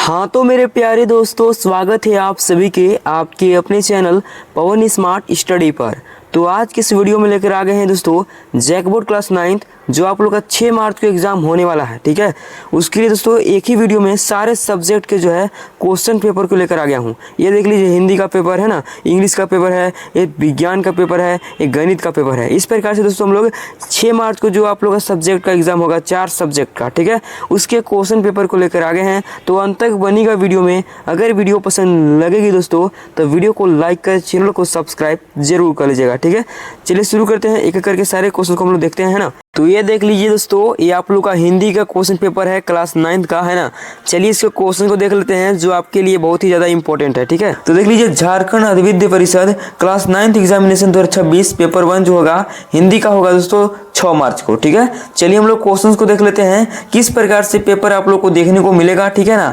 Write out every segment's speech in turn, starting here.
हाँ तो मेरे प्यारे दोस्तों, स्वागत है आप सभी के आपके अपने चैनल पवन स्मार्ट स्टडी पर। तो आज के इस वीडियो में लेकर आ गए हैं दोस्तों जैकबोर्ड क्लास 9 जो आप लोग का 6 मार्च को एग्ज़ाम होने वाला है। ठीक है, उसके लिए दोस्तों एक ही वीडियो में सारे सब्जेक्ट के जो है क्वेश्चन पेपर को लेकर आ गया हूँ। ये देख लीजिए, हिंदी का पेपर है ना, इंग्लिश का पेपर है, एक विज्ञान का पेपर है, एक गणित का पेपर है। इस प्रकार से दोस्तों हम लोग 6 मार्च को जो आप लोग का सब्जेक्ट का एग्ज़ाम होगा 4 सब्जेक्ट का, ठीक है, उसके क्वेश्चन पेपर को लेकर आ गए हैं। तो अंत तक बनेगा वीडियो में। अगर वीडियो पसंद लगेगी दोस्तों तो वीडियो को लाइक कर, चैनल को सब्सक्राइब जरूर कर लीजिएगा। ठीक है, चलिए शुरू करते हैं। एक एक करके सारे क्वेश्चन को हम लोग देखते हैं, है ना। तो ये देख लीजिए दोस्तों, ये आप लोग का हिंदी का क्वेश्चन पेपर है क्लास 9 का, है ना। चलिए इसके क्वेश्चन को देख लेते हैं जो आपके लिए बहुत ही ज़्यादा इंपॉर्टेंट है। ठीक है, तो देख लीजिए, झारखंड अधिविद्य परिषद क्लास 9 एग्जामिनेशन 2026 पेपर 1 जो होगा हिंदी का होगा दोस्तों 6 मार्च को। ठीक है, चलिए हम लोग क्वेश्चन को देख लेते हैं किस प्रकार से पेपर आप लोग को देखने को मिलेगा। ठीक है ना,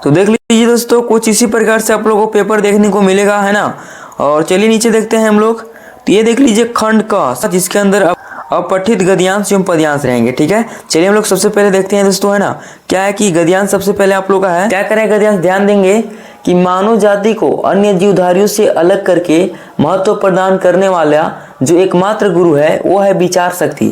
तो देख लीजिए दोस्तों, कुछ इसी प्रकार से आप लोगों को पेपर देखने को मिलेगा, है ना। और चलिए नीचे देखते हैं हम लोग। तो ये देख लीजिए खंड का, जिसके अंदर अपठित गद्यांश एवं पद्यांश रहेंगे। ठीक है, चलिए हम लोग सबसे पहले देखते हैं दोस्तों, है ना। क्या है कि गद्यांश सबसे पहले आप लोग का है, क्या करें गद्यांश, ध्यान देंगे कि मानव जाति को अन्य जीवधारियों से अलग करके महत्व प्रदान करने वाला जो एकमात्र गुरु है वो है विचार शक्ति।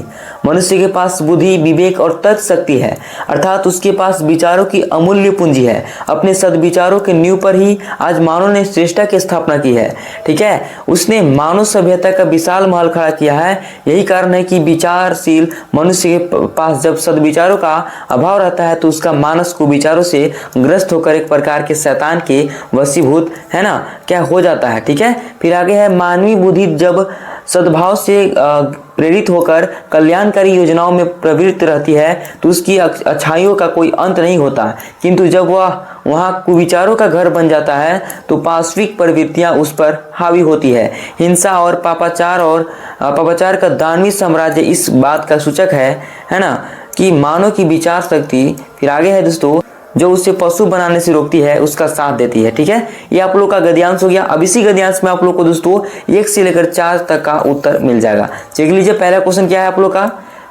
मनुष्य के पास बुद्धि, विवेक और तर्क शक्ति है, अर्थात उसके पास विचारों की अमूल्य पूंजी है। अपने सद्विचारों के नींव पर ही आज मानव ने श्रेष्ठता की स्थापना की है। ठीक है, उसने मानव सभ्यता का विशाल महल खड़ा किया है। यही कारण है कि विचारशील मनुष्य के पास जब सद्विचारों का अभाव रहता है तो उसका मानस कुविचारों से ग्रस्त होकर एक प्रकार के शैतान के वशीभूत, है ना, क्या हो जाता है। ठीक है, फिर आगे है, मानवीय बुद्धि जब सद्भाव से प्रेरित होकर कल्याणकारी योजनाओं में प्रवृत्त रहती है तो उसकी अच्छाइयों का कोई अंत नहीं होता, किंतु जब वह वहाँ कुविचारों का घर बन जाता है तो पाश्विक प्रवृत्तियां उस पर हावी होती है। हिंसा और पापाचार का दानवी साम्राज्य इस बात का सूचक है ना, कि मानव की विचार शक्ति, फिर आगे है दोस्तों, जो उसे पशु बनाने से रोकती है उसका साथ देती है। ठीक है, ये आप लोग का गद्यांश हो गया। अब इसी गद्यांश में आप लोग को दोस्तों 1 से लेकर 4 तक का उत्तर मिल जाएगा। देख लीजिए, पहला क्वेश्चन क्या है आप लोग का,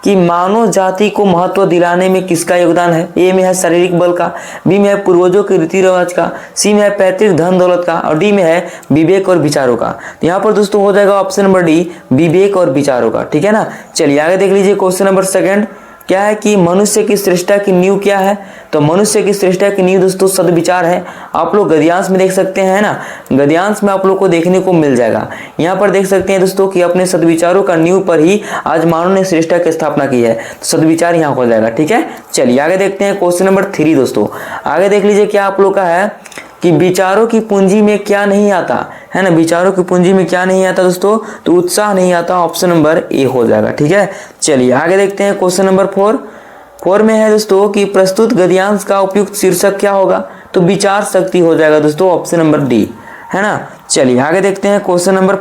कि मानव जाति को महत्व दिलाने में किसका योगदान है। ए में है शारीरिक बल का, बी में है पूर्वजों के रीति रिवाज का, सी में है पैतृक धन दौलत का, और डी में है विवेक और विचारों का। तो यहाँ पर दोस्तों हो जाएगा ऑप्शन नंबर डी, विवेक और विचारों का। ठीक है ना, चलिए आगे देख लीजिए। क्वेश्चन नंबर 2 क्या है कि मनुष्य की श्रेष्ठता की नींव क्या है। तो मनुष्य की श्रेष्ठता की नींव दोस्तों सद्विचार है। आप लोग गद्यांश में देख सकते हैं ना, गद्यांश में आप लोग को देखने को मिल जाएगा। यहाँ पर देख सकते हैं दोस्तों कि अपने सद्विचारों का नींव पर ही आज मानव ने श्रेष्ठता की स्थापना की है, तो सद्विचार यहाँ हो जाएगा। ठीक है, चलिए आगे देखते हैं क्वेश्चन नंबर 3 दोस्तों। आगे देख लीजिए, क्या आप लोग का है कि विचारों की पूंजी में क्या नहीं आता, है ना। विचारों की पूंजी में क्या नहीं आता दोस्तों, तो उत्साह नहीं आता। ऑप्शन नंबर ए हो जाएगा। ठीक है, चलिए आगे देखते हैं क्वेश्चन नंबर 4 में है दोस्तों कि प्रस्तुत गद्यांश का उपयुक्त शीर्षक क्या होगा। तो विचार शक्ति हो जाएगा दोस्तों, ऑप्शन नंबर डी, है ना। चलिए आगे देखते हैं क्वेश्चन नंबर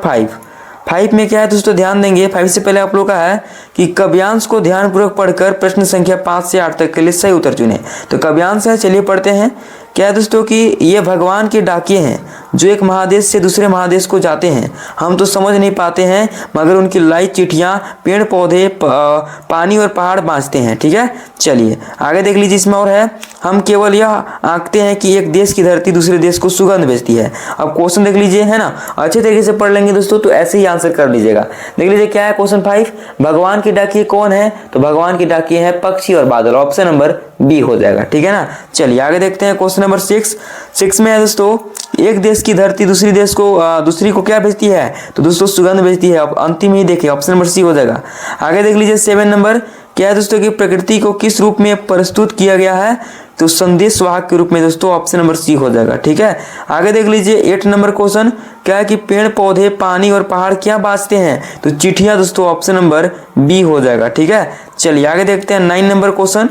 5 में क्या है दोस्तों, ध्यान देंगे। 5 से पहले आप लोग का है कि काव्यांश को ध्यानपूर्वक पढ़कर प्रश्न संख्या 5 से 8 तक के लिए सही उत्तर चुने। तो काव्यांश है, चलिए पढ़ते हैं। क्या है दोस्तों कि ये भगवान के डाकिये हैं जो एक महादेश से दूसरे महादेश को जाते हैं। हम तो समझ नहीं पाते हैं मगर उनकी लाई चिट्ठियाँ पेड़ पौधे पानी और पहाड़ बाँचते हैं। ठीक है, चलिए आगे देख लीजिए। इसमें और है, हम केवल यह आंकते हैं कि एक देश की धरती दूसरे देश को सुगंध भेजती है। अब क्वेश्चन देख लीजिए, है ना, अच्छे तरीके से पढ़ लेंगे दोस्तों तो ऐसे ही आंसर कर लीजिएगा। देख लीजिए क्या है क्वेश्चन 5, भगवान के डाकिये कौन है। तो भगवान के डाकिये है पक्षी और बादल, ऑप्शन नंबर बी हो जाएगा। ठीक है ना, चलिए आगे देखते हैं क्वेश्चन नंबर 6 में है दोस्तों, एक देश की धरती दूसरी को क्या भेजती है। तो दोस्तों सुगंध भेजती है। अब अंतिम ही देखिए, ऑप्शन नंबर सी हो जाएगा। आगे देख लीजिए 7 नंबर, क्या है दोस्तों कि प्रकृति को किस रूप में प्रस्तुत किया गया है। तो संदेश वाहक के रूप में दोस्तों, ऑप्शन नंबर सी हो जाएगा। ठीक है, आगे देख लीजिए 8 नंबर क्वेश्चन, क्या है कि पेड़ पौधे पानी और पहाड़ क्या बाँचते हैं। तो चिट्ठियां दोस्तों, ऑप्शन नंबर बी हो जाएगा। ठीक है, चलिए आगे देखते हैं 9 नंबर क्वेश्चन।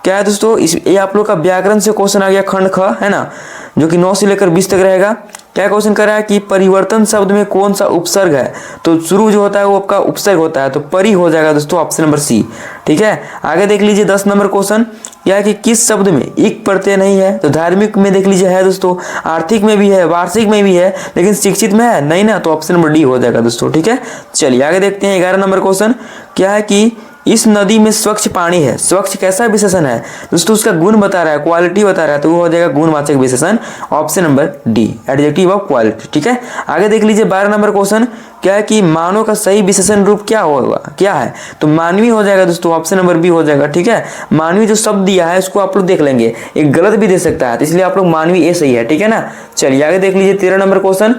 क्या है दोस्तों, ये आप लोग का व्याकरण से क्वेश्चन आ गया, खंड ख, है ना, जो कि 9 से लेकर 20 तक रहेगा। क्या क्वेश्चन कर रहा है कि परिवर्तन शब्द में कौन सा उपसर्ग है। तो शुरू जो होता है वो आपका उपसर्ग होता है, तो परि हो जाएगा दोस्तों, ऑप्शन नंबर सी। ठीक है, आगे देख लीजिए 10 नंबर क्वेश्चन, क्या है कि किस शब्द में इक प्रत्यय नहीं है। तो धार्मिक में देख लीजिए है दोस्तों, आर्थिक में भी है, वार्षिक में भी है, लेकिन शिक्षित में है नहीं ना, तो ऑप्शन नंबर डी हो जाएगा दोस्तों। ठीक है, चलिए आगे देखते हैं 11 नंबर क्वेश्चन, क्या है कि इस नदी में स्वच्छ पानी है। स्वच्छ कैसा विशेषण है दोस्तों, उसका गुण बता रहा है, क्वालिटी बता रहा है, तो वो हो जाएगा गुणवाचक विशेषण, option number D, adjective of quality. ठीक है, आगे देख लीजिए 12 नंबर क्वेश्चन, क्या है कि मानव का सही विशेषण रूप क्या होगा, क्या है, तो मानवी हो जाएगा दोस्तों, ऑप्शन नंबर बी हो जाएगा। ठीक है, मानवी जो शब्द दिया है उसको आप लोग देख लेंगे, एक गलत भी दे सकता है, तो इसलिए आप लोग मानवी ए सही है। ठीक है ना, चलिए आगे देख लीजिए 13 नंबर क्वेश्चन,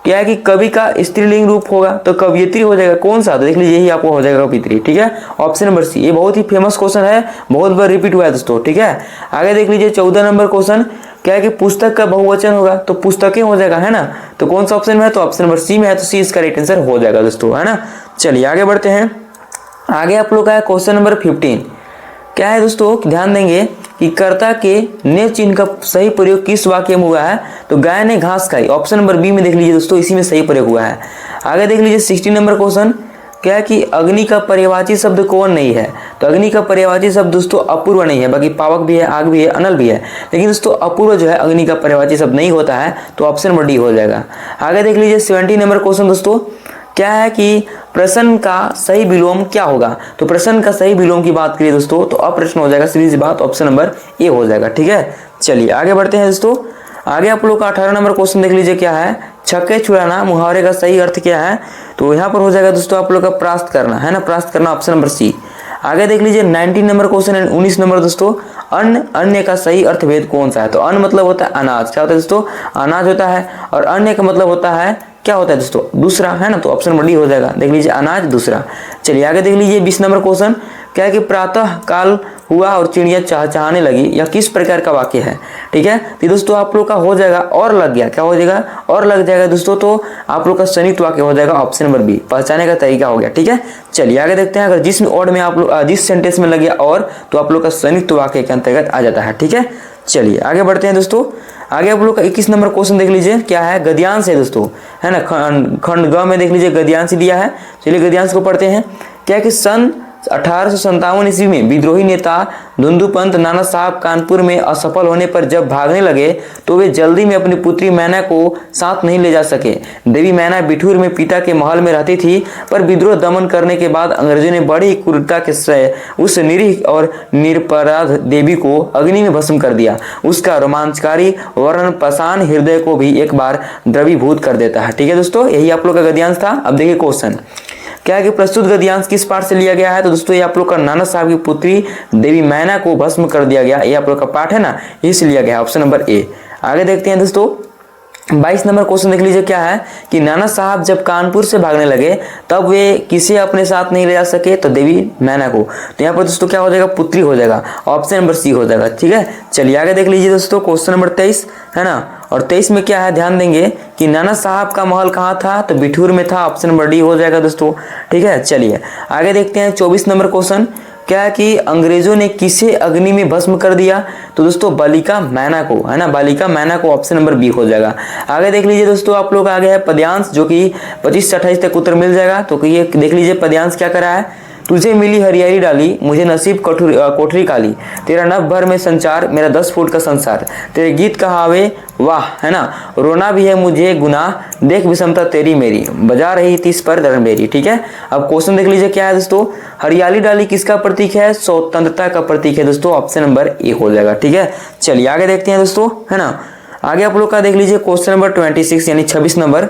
क्या है कि कवि का स्त्रीलिंग रूप होगा, तो कवियत्री हो जाएगा, कौन सा, तो देख लीजिए यही आपको हो जाएगा कवियत्री। ठीक है, ऑप्शन नंबर सी, ये बहुत ही फेमस क्वेश्चन है, बहुत बार रिपीट हुआ है दोस्तों। ठीक है, आगे देख लीजिए 14 नंबर क्वेश्चन, क्या है कि पुस्तक का बहुवचन होगा, तो पुस्तकें हो जाएगा, है ना, तो कौन सा ऑप्शन में है, तो ऑप्शन नंबर सी में है, तो सी इसका राइट आंसर हो जाएगा दोस्तों, है ना। चलिए आगे बढ़ते हैं, आगे आप लोग का है क्वेश्चन नंबर 15, क्या है दोस्तों, ध्यान देंगे कि कर्ता के ने चिन्ह का सही प्रयोग किस वाक्य में हुआ है, तो गाय ने घास खाई, ऑप्शन नंबर बी में देख लीजिए दोस्तों, इसी में सही प्रयोग हुआ है। आगे देख लीजिए 16 नंबर क्वेश्चन, क्या है कि अग्नि का पर्यायवाची शब्द कौन नहीं है, तो अग्नि का पर्यायवाची शब्द दोस्तों अपूर्व नहीं है, बाकी पावक भी है, आग भी है, अनल भी है, लेकिन दोस्तों अपूर्व जो है अग्नि का पर्यायवाची शब्द नहीं होता है, तो ऑप्शन नंबर डी हो जाएगा। आगे देख लीजिए 17 नंबर क्वेश्चन दोस्तों, क्या है कि प्रश्न का सही विलोम क्या होगा, तो प्रश्न का सही विलोम की बात करिए दोस्तों, तो अप्रश्न हो जाएगा, सीधी सी बात, ऑप्शन नंबर ए हो जाएगा। ठीक है, चलिए आगे बढ़ते हैं दोस्तों, आगे आप लोग का 18 नंबर क्वेश्चन देख लीजिए, क्या है, छक्के छुड़ाना मुहावरे का सही अर्थ क्या है, तो यहाँ पर हो जाएगा दोस्तों आप लोग का प्रास्त करना, है ना, प्रास्त करना, ऑप्शन नंबर सी। आगे देख लीजिए 19 नंबर क्वेश्चन एंड 19 नंबर दोस्तों, अन्न अन्य का सही अर्थभेद कौन सा है, तो अन्न मतलब होता है अनाज, क्या होता है दोस्तों, अनाज होता है, और अन्य का मतलब होता है क्या होता है दोस्तों, दूसरा, है ना, तो ऑप्शन नंबर डी हो जाएगा, देख लीजिए अनाज दूसरा। चलिए आगे देख लीजिए 20 नंबर क्वेश्चन, क्या है कि प्रातः काल हुआ और चिड़िया चहचहाने लगी, यह किस प्रकार का वाक्य है। ठीक है, तो दोस्तों आप लोग का हो जाएगा और लग गया, क्या हो जाएगा, और लग जाएगा दोस्तों, तो आप लोग का संयुक्त वाक्य हो जाएगा, ऑप्शन नंबर बी, पहचाने का तरीका हो गया। ठीक है, चलिए आगे देखते हैं, अगर जिस वर्ड में आप लोग जिस सेंटेंस में लग गया और, तो आप लोग का संयुक्त वाक्य के अंतर्गत आ जाता है। ठीक है, चलिए आगे बढ़ते हैं दोस्तों, आगे आप लोग का 21 नंबर क्वेश्चन देख लीजिए, क्या है, गद्यांश है दोस्तों, है ना, खंड ग में देख लीजिए गद्यांश दिया है। चलिए गद्यांश को पढ़ते हैं, क्या कि सन 1857 ईस्वी में विद्रोही नेता धुंधुपंत नाना साहब कानपुर में असफल होने पर जब भागने लगे, तो वे जल्दी में अपनी पुत्री मैना को साथ नहीं ले जा सके। देवी मैना बिठूर में पिता के महल में रहती थी, पर विद्रोह दमन करने के बाद अंग्रेजों ने बड़ी क्रूरता के से उस निरीह और निरपराध देवी को अग्नि में भस्म कर दिया। उसका रोमांचकारी वर्णन पाषाण हृदय को भी एक बार द्रवीभूत कर देता है। ठीक है दोस्तों, यही आप लोग का गद्यांश था। अब देखिए क्वेश्चन, क्या है कि प्रस्तुत गद्यांश किस पाठ से लिया गया है, तो दोस्तों ये आप लोग का नाना साहब की पुत्री देवी मैना को भस्म कर दिया गया, ये आप लोग का पाठ है ना, यही से लिया गया, ऑप्शन नंबर ए। आगे देखते हैं दोस्तों 22 नंबर क्वेश्चन देख लीजिए, क्या है कि नाना साहब जब कानपुर से भागने लगे तब वे किसे अपने साथ नहीं ले जा सके, तो देवी मैना को, तो यहाँ पर दोस्तों क्या हो जाएगा, पुत्री हो जाएगा, ऑप्शन नंबर सी हो जाएगा। ठीक है, चलिए आगे देख लीजिए दोस्तों क्वेश्चन नंबर 23, है ना, और 23 में क्या है, ध्यान देंगे कि नाना साहब का महल कहाँ था, तो बिठूर में था, ऑप्शन नंबर डी हो जाएगा दोस्तों। ठीक है, चलिए आगे देखते हैं 24 नंबर क्वेश्चन, क्या है कि अंग्रेजों ने किसे अग्नि में भस्म कर दिया, तो दोस्तों बालिका मैना को, है ना, बालिका मैना को, ऑप्शन नंबर बी हो जाएगा। आगे देख लीजिए दोस्तों आप लोग आगे है पद्यांश, जो कि 25 से 28 तक उत्तर मिल जाएगा, तो ये देख लीजिए पद्यांश क्या करा है, तुझे मिली हरियाली डाली, मुझे नसीब कोठरी काली, तेरा नभ भर में संचार, मेरा 10 फुट का संसार, तेरे गीत कहावे वाह, है ना, रोना भी है मुझे गुनाह, देख विषमता तेरी मेरी, बजा रही तीस पर दर मेरी। ठीक है, अब क्वेश्चन देख लीजिए, क्या है दोस्तों, हरियाली डाली किसका प्रतीक है, स्वतंत्रता का प्रतीक है दोस्तों, ऑप्शन नंबर ए हो जाएगा। ठीक है, चलिए आगे देखते हैं दोस्तों, है ना, आगे आप लोग का देख लीजिए क्वेश्चन नंबर 26 यानी 26 नंबर,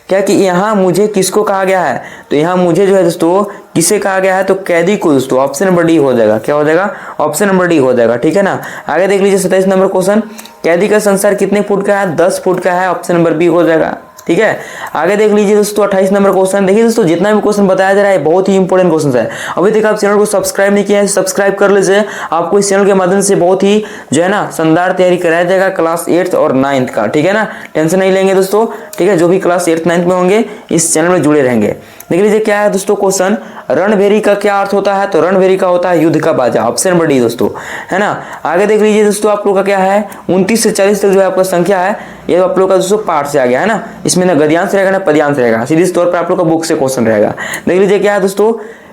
क्या कि यहाँ मुझे किसको कहा गया है, तो यहाँ मुझे जो है दोस्तों किसे कहा गया है, तो कैदी को दोस्तों, ऑप्शन नंबर डी हो जाएगा, क्या हो जाएगा, ऑप्शन नंबर डी हो जाएगा। ठीक है ना, आगे देख लीजिए 27 नंबर क्वेश्चन, कैदी का संसार कितने फुट का है, 10 फुट का है, ऑप्शन नंबर बी हो जाएगा। ठीक है, आगे देख लीजिए दोस्तों 28 नंबर क्वेश्चन, देखिए दोस्तों जितना भी क्वेश्चन बताया जा रहा है बहुत ही इंपॉर्टेंट क्वेश्चन है। अभी तक आप चैनल को सब्सक्राइब नहीं किया है, सब्सक्राइब कर लीजिए, आपको इस चैनल के माध्यम से बहुत ही जो है ना शानदार तैयारी कराया जाएगा क्लास 8th और 9th का। ठीक है ना, टेंशन नहीं लेंगे दोस्तों। ठीक है, जो भी क्लास 8th 9th में होंगे इस चैनल में जुड़े रहेंगे। देख लीजिए क्या है दोस्तों क्वेश्चन, रणभेरी का क्या अर्थ होता है, तो रणभेरी का होता है युद्ध का बाजा, ऑप्शन नंबर डी दोस्तों, है ना। आगे देख लीजिए दोस्तों आप लोग का क्या है 29 से 40 तक जो है आपका संख्या है ये आप लोग का दोस्तों पाठ से आ गया है ना, इसमें ना गद्यांश रहेगा ना पद्यांश रहेगा, सीधे तौर पर आप लोग का बुक से क्वेश्चन रहेगा। देख लीजिए क्या है दोस्तों,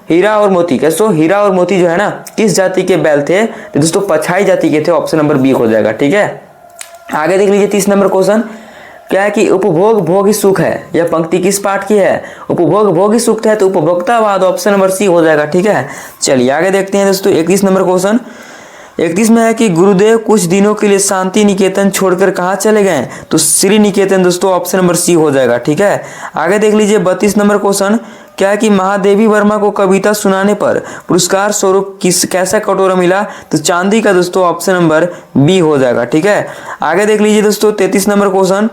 हीरा और मोती, कैसे हीरा और मोती जो है ना किस जाति के बैल थे, तो दोस्तों पछाई जाति के थे, ऑप्शन नंबर बी हो जाएगा। ठीक है, आगे देख लीजिए 30 नंबर क्वेश्चन, क्या है कि उपभोग भोगी सुख है। यह पंक्ति किस पाठ की है? उपभोग भोगी सुख है, तो उपभोक्तावाद ऑप्शन नंबर सी हो जाएगा। ठीक है, चलिए आगे देखते हैं दोस्तों 31 नंबर क्वेश्चन। 31 में है कि गुरुदेव कुछ दिनों के लिए शांति निकेतन छोड़कर कहाँ चले गए? तो श्री निकेतन दोस्तों ऑप्शन नंबर सी हो जाएगा। ठीक है, आगे देख लीजिए 32 नंबर क्वेश्चन। क्या है कि महादेवी वर्मा को कविता सुनाने पर पुरस्कार स्वरूप कैसा कटोरा मिला? तो चांदी का दोस्तों ऑप्शन नंबर बी हो जाएगा। ठीक है, आगे देख लीजिए दोस्तों 33 नंबर क्वेश्चन।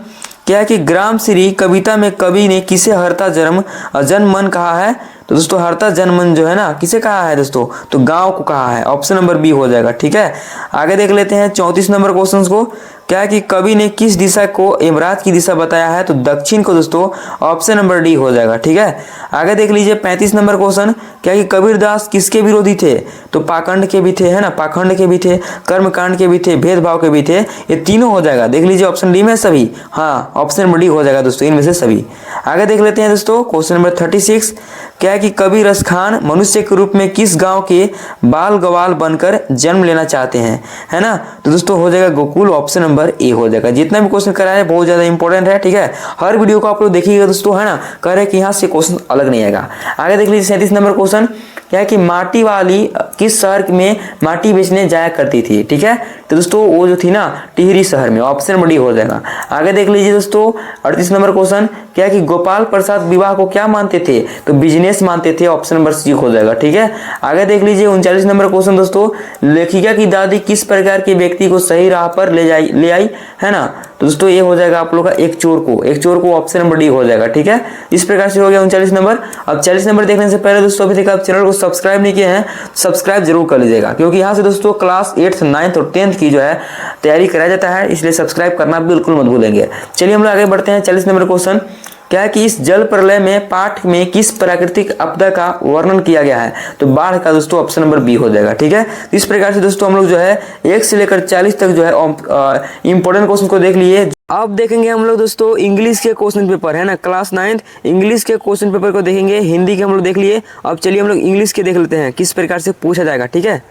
क्या है कि ग्राम श्री कविता में कवि ने किसे हरता जन मन कहा है? तो दोस्तों हरता जनमन जो है ना, किसे कहा है दोस्तों? तो गांव को कहा है, ऑप्शन नंबर बी हो जाएगा। ठीक है, आगे देख लेते हैं 34 नंबर क्वेश्चन को। क्या है कि कवि ने किस दिशा को यमराज की दिशा बताया है? तो दक्षिण को दोस्तों ऑप्शन नंबर डी हो जाएगा। ठीक है, आगे देख लीजिए 35 नंबर क्वेश्चन। क्या है कि कबीरदास किसके विरोधी थे? तो पाखंड के भी थे, है ना, पाखंड के भी थे, कर्मकांड के भी थे, भेदभाव के भी थे, ये तीनों हो जाएगा। देख लीजिए ऑप्शन डी में सभी, हाँ ऑप्शन नंबर डी हो जाएगा दोस्तों, इनमें से सभी। आगे देख लेते हैं दोस्तों क्वेश्चन नंबर 36। क्या है कि कवि रस खान मनुष्य के रूप में किस गांव के बाल गवाल बनकर जन्म लेना चाहते हैं? है ना, तो दोस्तों हो जाएगा गोकुल, ऑप्शन नंबर ए हो जाएगा। जितना भी क्वेश्चन कराया है बहुत ज्यादा इंपॉर्टेंट है। ठीक है, हर वीडियो को आप लोग देखिएगा दोस्तों, है ना, कह रहे कि यहाँ से क्वेश्चन अलग नहीं आएगा। आगे देख लीजिए 37 नंबर क्वेश्चन। क्या है कि माटी वाली किस शहर में माटी बेचने जाया करती थी? ठीक है, तो दोस्तों वो जो थी ना टिहरी शहर में, ऑप्शन नंबर डी हो जाएगा। आगे देख लीजिए दोस्तों 38 नंबर क्वेश्चन। क्या है कि गोपाल प्रसाद विवाह को क्या मानते थे? तो बिजनेस मानते थे, ऑप्शन नंबर सी हो जाएगा। ठीक है, आगे देख लीजिए 39 नंबर क्वेश्चन दोस्तों। लेखिका की दादी किस प्रकार के व्यक्ति को सही राह पर ले आई, है ना, तो दोस्तों ये हो जाएगा आप लोग का एक चोर को ऑप्शन नंबर डी हो जाएगा। ठीक है, इस प्रकार से हो गया 39 नंबर। अब 40 नंबर देखने से पहले दोस्तों अभी तक आप चैनल को सब्सक्राइब नहीं किए हैं, सब्सक्राइब जरूर कर लीजिएगा, क्योंकि यहाँ से दोस्तों क्लास 8th 9th और 10th की जो है तैयारी कराया जाता है, इसलिए सब्सक्राइब करना बिल्कुल मत भूलेंगे। चलिए हम लोग आगे बढ़ते हैं 40 नंबर क्वेश्चन। क्या है कि इस जल प्रलय में पाठ में किस प्राकृतिक आपदा का वर्णन किया गया है? तो बाढ़ का दोस्तों ऑप्शन नंबर बी हो जाएगा। ठीक है, इस प्रकार से दोस्तों हम लोग जो है 1 से लेकर 40 तक जो है इंपॉर्टेंट क्वेश्चन को देख लिए। अब देखेंगे हम लोग दोस्तों इंग्लिश के क्वेश्चन पेपर, है ना, क्लास 9th इंग्लिश के क्वेश्चन पेपर को देखेंगे। हिंदी के हम लोग देख लिए, अब चलिए हम लोग इंग्लिश के देख लेते हैं किस प्रकार से पूछा जाएगा। ठीक है,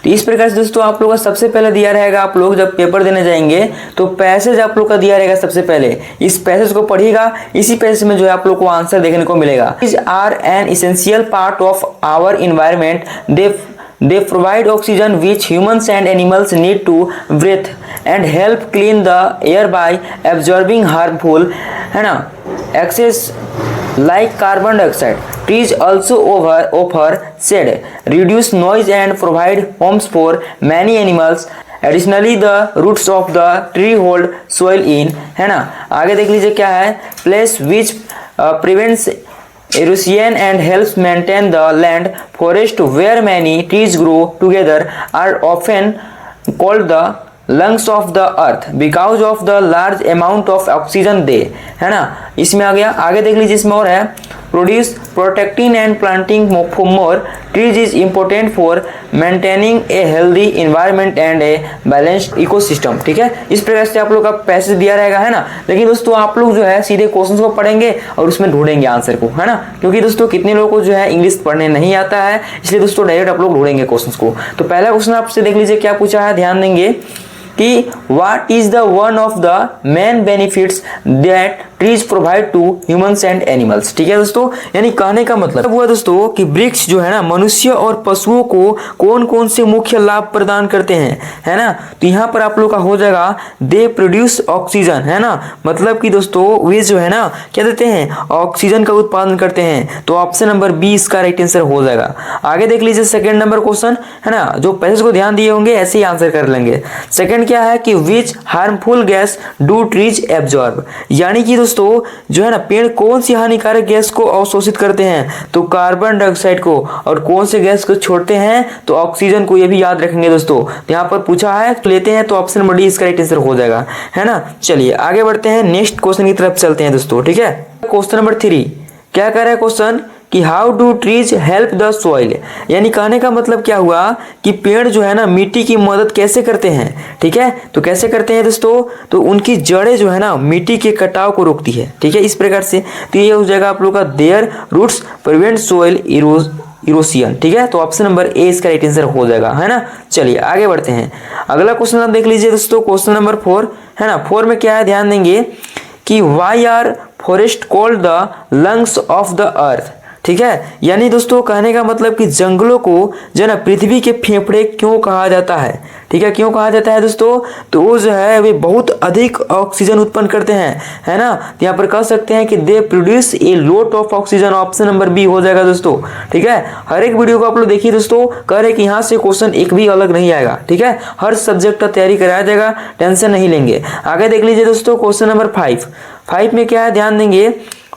तो इस प्रकार से दोस्तों आप लोग का सबसे पहले दिया रहेगा, आप लोग जब पेपर देने जाएंगे तो पैसेज आप लोग का दिया रहेगा। सबसे पहले इस पैसेज को पढ़िएगा, इसी पैसेज में जो है आप लोग को आंसर देखने को मिलेगा। These are an essential part of our environment. They provide oxygen which humans and animals need to breathe and help clean the air by absorbing harmful, है ना, excess like carbon dioxide. Trees also offer shade, reduce noise and provide homes for many animals. Additionally, the roots of the tree hold soil in, है ना। आगे देख लीजिए क्या है, place which prevents erosion and helps maintain the land. Forest where many trees grow together are often called the lungs of the earth because of the large amount of oxygen they, है ना। इसमें आ गया, आगे देख लीजिए इसमें और है, produce protecting and planting more trees is important for maintaining a healthy environment and a balanced ecosystem। ठीक है, इस प्रकार से आप लोग का पैसेज दिया रहेगा, है ना। लेकिन दोस्तों आप लोग जो है सीधे क्वेश्चंस को पढ़ेंगे और उसमें ढूंढेंगे आंसर को, है ना, क्योंकि दोस्तों कितने लोगों को जो है इंग्लिश पढ़ने नहीं आता है, इसलिए दोस्तों डायरेक्ट आप लोग ढूंढेंगे क्वेश्चंस को। तो पहला क्वेश्चन आपसे देख लीजिए क्या पूछा है, ध्यान देंगे कि what is the one of the main benefits that trees provide to humans and animals। ठीक है दोस्तों, यानी कहने का मतलब हुआ दोस्तों कि वृक्ष जो है ना मनुष्य और पशुओं को कौन कौन से मुख्य लाभ प्रदान करते हैं, है ना। तो यहाँ पर आप लोग का हो जाएगा दे प्रोड्यूस ऑक्सीजन, है ना, मतलब कि दोस्तों वे जो है ना क्या देते हैं, ऑक्सीजन का उत्पादन करते हैं। तो ऑप्शन नंबर बी इसका राइट आंसर हो जाएगा। आगे देख लीजिए सेकंड नंबर क्वेश्चन, है ना, जो पैसेज को ध्यान दिए होंगे ऐसे ही आंसर कर लेंगे। सेकंड क्या है कि which harmful gas do trees absorb, यानी कि दोस्तों जो है ना पेड़ कौन सी हानिकारक गैस को अवशोषित करते हैं? तो कार्बन डाइऑक्साइड को। और कौन से गैस को छोड़ते हैं? तो ऑक्सीजन को। ये भी याद रखेंगे दोस्तों, यहाँ पर पूछा है लेते हैं तो ऑप्शन नंबर डी इसका राइट आंसर हो जाएगा, है ना। चलिए आगे बढ़ते हैं, नेक्स्ट क्वेश्चन की तरफ चलते हैं दोस्तों। ठीक है, क्वेश्चन नंबर 3 क्या कह रहा है क्वेश्चन कि how do trees help the soil, यानी कहने का मतलब क्या हुआ कि पेड़ जो है ना मिट्टी की मदद कैसे करते हैं। ठीक है, तो कैसे करते हैं दोस्तों, तो उनकी जड़ें जो है ना मिट्टी के कटाव को रोकती है। ठीक है, इस प्रकार से तो ये हो जाएगा आप लोग का देयर रूट्स प्रिवेंट सॉइल इरोसियन। ठीक है, तो ऑप्शन नंबर ए इसका राइट आंसर हो जाएगा, है ना। चलिए आगे बढ़ते हैं, अगला क्वेश्चन आप देख लीजिए दोस्तों, क्वेश्चन नंबर 4, है ना। 4 में क्या है, ध्यान देंगे कि why are forest called the lungs of the earth. ठीक है, यानी दोस्तों कहने का मतलब कि जंगलों को जो है ना पृथ्वी के फेफड़े क्यों कहा जाता है। ठीक है, क्यों कहा जाता है दोस्तों, तो वो जो है वे बहुत अधिक ऑक्सीजन उत्पन्न करते हैं, है ना। तो यहाँ पर कह सकते हैं कि they produce a lot of oxygen, option number B हो जाएगा दोस्तों। ठीक है, हर एक वीडियो को आप लोग देखिए दोस्तों, कह रहे कि यहाँ से क्वेश्चन एक भी अलग नहीं आएगा। ठीक है, हर सब्जेक्ट का तैयारी कराया जाएगा, टेंशन नहीं लेंगे। आगे देख लीजिए दोस्तों क्वेश्चन नंबर 5 में क्या है, ध्यान देंगे।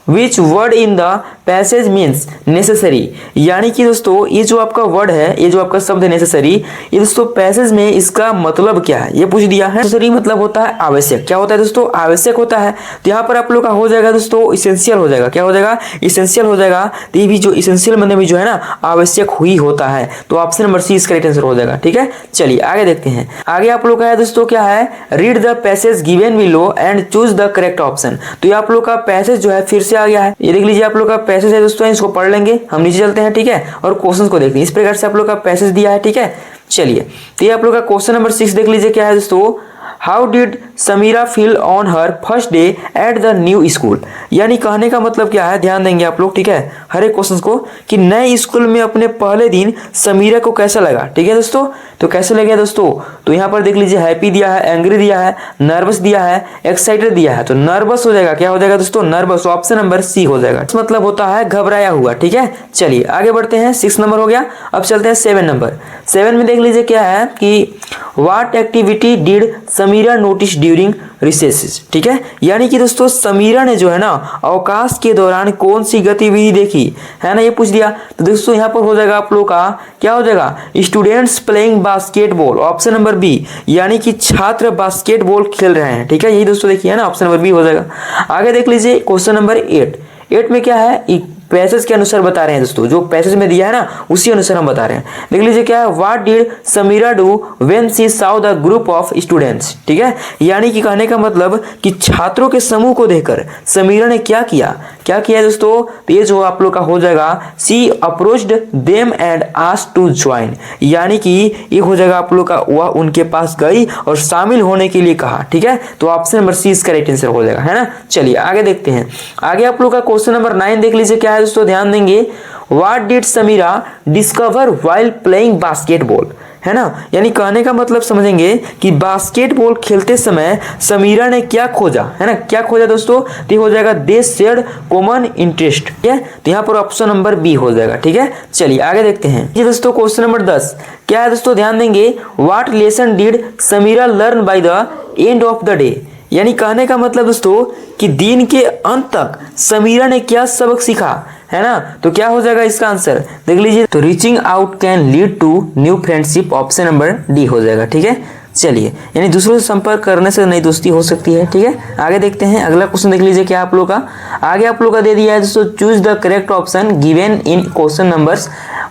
Which word in the passage means necessary, यानी कि दोस्तों ये जो आपका वर्ड है, ये जो आपका शब्द है नेसेसरी, ये दोस्तों पैसेज में इसका मतलब क्या है ये पूछ दिया है। नेसेसरी मतलब होता है आवश्यक। क्या होता है दोस्तों, आवश्यक होता है। तो यहाँ पर आप लोग का हो जाएगा दोस्तों इसेंशियल हो जाएगा। क्या हो जाएगा, इसेंशियल हो जाएगा। तो ये भी जो इसेंशियल मतलब भी जो है ना आवश्यक ही होता है। तो ऑप्शन नंबर सी इसका राइट आंसर हो जाएगा। ठीक है, चलिए आगे देखते हैं। आगे आप लोग का है दोस्तों क्या है, read the passage given below and choose the correct option. तो ये आप लोग का पैसेज जो है फिर से आ गया है। ये देख लीजिए आप लोग का पैसेज है दोस्तों, इसको पढ़ लेंगे। हम नीचे चलते हैं। ठीक है, और क्वेश्चंस को देखते हैं। इस प्रकार से आप लोग का पैसेज दिया है। ठीक है, चलिए तो ये आप लोग का क्वेश्चन नंबर 6 देख लीजिए क्या है दोस्तों। How did Sameera feel on her first day at the new school, यानी कहने का मतलब क्या है, ध्यान देंगे आप लोग। ठीक है, हर एक क्वेश्चन को कि नए स्कूल में अपने पहले दिन समीरा को कैसा लगा। ठीक है दोस्तों, तो कैसे लगे दोस्तों, तो यहाँ पर देख लीजिए हैप्पी दिया है, एंग्री दिया है, नर्वस दिया है, एक्साइटेड दिया है। तो नर्वस हो जाएगा, क्या हो जाएगा दोस्तों, नर्वस। ऑप्शन नंबर सी हो जाएगा। मतलब होता है घबराया हुआ। ठीक है, चलिए आगे बढ़ते हैं। 6 नंबर हो गया, अब चलते हैं 7 नंबर। 7 में देख लीजिए क्या है कि what activity did Sameera notice during recesses. ठीक है, यानी कि दोस्तों समीरा ने जो है ना अवकाश के दौरान कौन सी गतिविधि देखी, है ना, ये पूछ दिया। तो दोस्तों यहाँ पर हो जाएगा आप लोग का क्या हो जाएगा, students playing basketball, option number B, यानी कि छात्र बास्केटबॉल खेल रहे हैं। ठीक है, यही दोस्तों देखिए है ना, ऑप्शन नंबर बी हो जाएगा। आगे देख लीजिए क्वेश्चन नंबर 8 में क्या है, पैसेज के अनुसार बता रहे हैं दोस्तों, जो पैसेज में दिया है ना उसी अनुसार हम बता रहे हैं। देख लीजिए क्या है, what did Sameera do when she saw the group of students. ठीक है, यानी कि कहने का मतलब कि छात्रों के समूह को देखकर समीरा ने क्या किया, क्या किया दोस्तों, तो ये जो आप लोग का हो जाएगा she approached them and asked to join, यानी कि ये हो जाएगा आप लोग का वह उनके पास गई और शामिल होने के लिए कहा। ठीक है, तो ऑप्शन नंबर सी इसका राइट आंसर हो जाएगा, है ना। चलिए आगे देखते हैं। आगे आप लोग का क्वेश्चन नंबर 9 देख लीजिए क्या है दोस्तों, ध्यान देंगे। What did Sameera discover while playing basketball, है ना, यानी कहने का मतलब समझेंगे कि बास्केटबॉल खेलते समय समीरा ने क्या खोजा, है ना, क्या खोजा दोस्तों, तो हो जाएगा दे शेयर्ड कॉमन इंटरेस्ट। ठीक है, तो यहाँ पर ऑप्शन नंबर बी हो जाएगा। ठीक है, चलिए आगे देखते हैं। ये दोस्तों क्वेश्चन नंबर 10 क्या है दोस्तों, ध्यान देंगे। What lesson did Sameera learn by the end of the day, यानी कहने का मतलब दोस्तों कि दिन के अंत तक समीरा ने क्या सबक सीखा, है ना। तो क्या हो जाएगा इसका आंसर, देख लीजिए। तो reaching out can lead to new friendship, option number D हो जाएगा। ठीक है, चलिए यानी दूसरों से संपर्क करने से नई दोस्ती हो सकती है। ठीक है, आगे देखते हैं। अगला क्वेश्चन देख लीजिए क्या आप लोग का, आगे आप लोग का दे दिया है दोस्तों, choose the correct option given in question numbers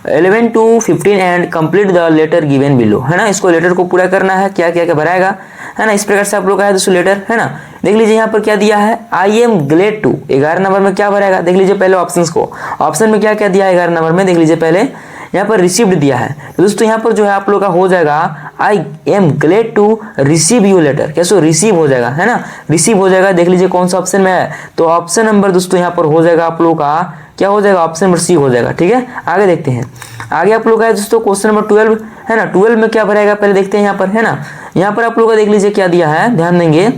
11 to 15 and complete the letter given below, है ना। इसको लेटर को पूरा करना है, क्या क्या क्या भराएगा, है ना। इस प्रकार से आप लोग का है दोस्तों लेटर, है ना। देख लीजिए यहाँ पर क्या दिया है, I am glad to, 11 number में क्या भराएगा, देख लीजिए पहले ऑप्शंस को। ऑप्शन में क्या क्या दिया है 11 नंबर में, देख लीजिए पहले यहाँ पर रिसीव्ड दिया है। तो दोस्तों यहाँ पर जो है आप लोग का हो जाएगा I am glad to receive you letter, कैसे रिसीव हो जाएगा, है ना, रिसीव हो जाएगा। देख लीजिए कौन सा ऑप्शन में है, तो ऑप्शन नंबर दोस्तों यहाँ पर हो जाएगा आप लोग का क्या हो जाएगा, ऑप्शन नंबर सी हो जाएगा। ठीक है, आगे देखते हैं। आगे आप लोग का है दोस्तों क्वेश्चन नंबर 12, है ना। 12 में क्या भरेगा पहले देखते हैं यहाँ पर, है ना। यहाँ पर आप लोग का देख लीजिए क्या दिया है, ध्यान देंगे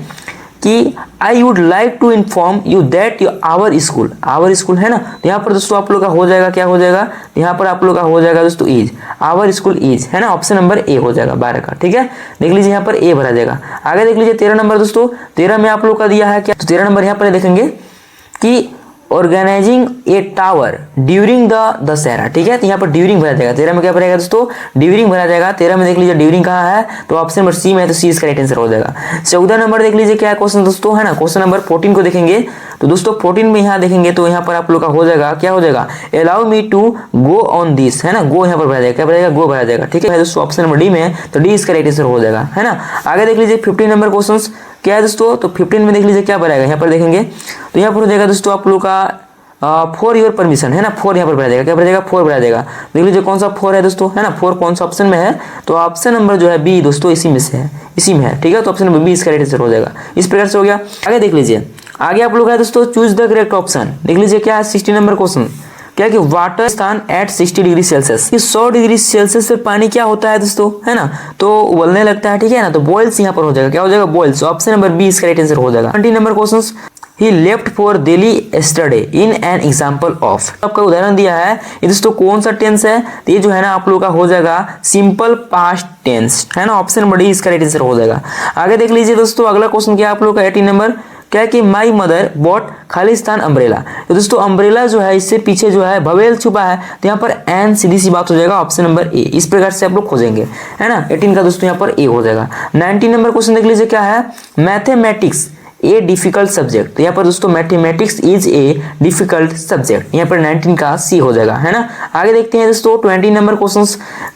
कि I would like to inform you that our school, है ना। तो यहाँ पर दोस्तों आप लोग का हो जाएगा क्या हो जाएगा, यहाँ पर आप लोग का हो जाएगा दोस्तों इज, आवर स्कूल इज, है ना। ऑप्शन नंबर ए हो जाएगा 12 का। ठीक है, देख लीजिए यहाँ पर ए भरा जाएगा। आगे देख लीजिए 13 नंबर दोस्तों, 13 में आप लोग का दिया है क्या, तो 13 नंबर यहाँ पर देखेंगे कि organizing a tower during the Dussehra. ठीक है, तो यहाँ पर ड्यूरिंग भरा जाएगा। 13 में क्या भरेगा दोस्तों, ड्यूरिंग भरा जाएगा। 13 में देख लीजिए ड्यूरिंग कहाँ है, तो ऑप्शन नंबर सी में है, तो सी इसका राइट आंसर हो जाएगा। 14 नंबर देख लीजिए क्या है क्वेश्चन दोस्तों, है ना। क्वेश्चन नंबर 14 को देखेंगे तो दोस्तों 14 में यहाँ देखेंगे तो यहाँ पर आप लोग का हो जाएगा क्या हो जाएगा, allow me to go on this, है ना। गो यहाँ पर भरा जाएगा, क्या भरा जाएगा, गो भरा जाएगा। ठीक है दोस्तों, ऑप्शन नंबर डी में है, तो डी इसका राइट आंसर हो जाएगा, है ना। आगे देख लीजिए 15 नंबर क्वेश्चन क्या है दोस्तों, तो 15 में देख लीजिए क्या भराएगा, यहाँ पर देखेंगे तो यहाँ पर हो जाएगा दोस्तों आप लोग का फॉर योर परमिशन, है ना। 4 यहाँ पर भरा जाएगा, क्या भरा जाएगा, 4 भरा जाएगा। देख लीजिए कौन सा 4 है दोस्तों, है ना। 4 कौन सा ऑप्शन में है, तो ऑप्शन नंबर जो है बी दोस्तों इसी में से है, इसी में है। ठीक है, तो ऑप्शन नंबर बी इसका राइट आंसर हो जाएगा। इस प्रकार से हो गया। आगे देख लीजिए, आगे आप लोग है दोस्तों चूज द करेक्ट ऑप्शन। देख लीजिए क्या है 60 नंबर क्वेश्चन, क्या कि वाटर स्थान at 60 degree Celsius, 100 degree Celsius पे पानी क्या होता है दोस्तों, है ना, तो उबलने लगता है, ठीक है ना, तो बॉइल्स यहाँ पर हो जाएगा, क्या हो जाएगा बॉइल्स। ऑप्शन नंबर बी इसका राइट आंसर हो जाएगा। 20 number question, he left for Delhi yesterday in an example of, आपका उदाहरण दिया है ये दोस्तों कौन सा टेंस है, तो ये जो है ना आप लोगों का हो जाएगा सिंपल पास्ट टेंस, है ना, ऑप्शन नंबर डी इसका राइट आंसर हो जाएगा। आगे देख लीजिए दोस्तों अगला क्वेश्चन क्या आप लोग का 18 नंबर, क्या कि my mother bought Khalistan umbrella, तो दोस्तों अम्ब्रेला जो है इससे पीछे जो है भवेल छुपा है, तो यहाँ पर एन सीधी सी बात हो जाएगा, ऑप्शन नंबर ए। इस प्रकार से आप लोग खोजेंगे, है ना, 18 का दोस्तों यहाँ पर ए हो जाएगा। 19 नंबर क्वेश्चन देख लीजिए क्या है, मैथमेटिक्स ए डिफिकल्ट सब्जेक्ट, तो यहाँ पर दोस्तों mathematics is a difficult subject, यहाँ पर 19 का सी हो जाएगा, है ना। आगे देखते हैं दोस्तों 20 नंबर क्वेश्चन,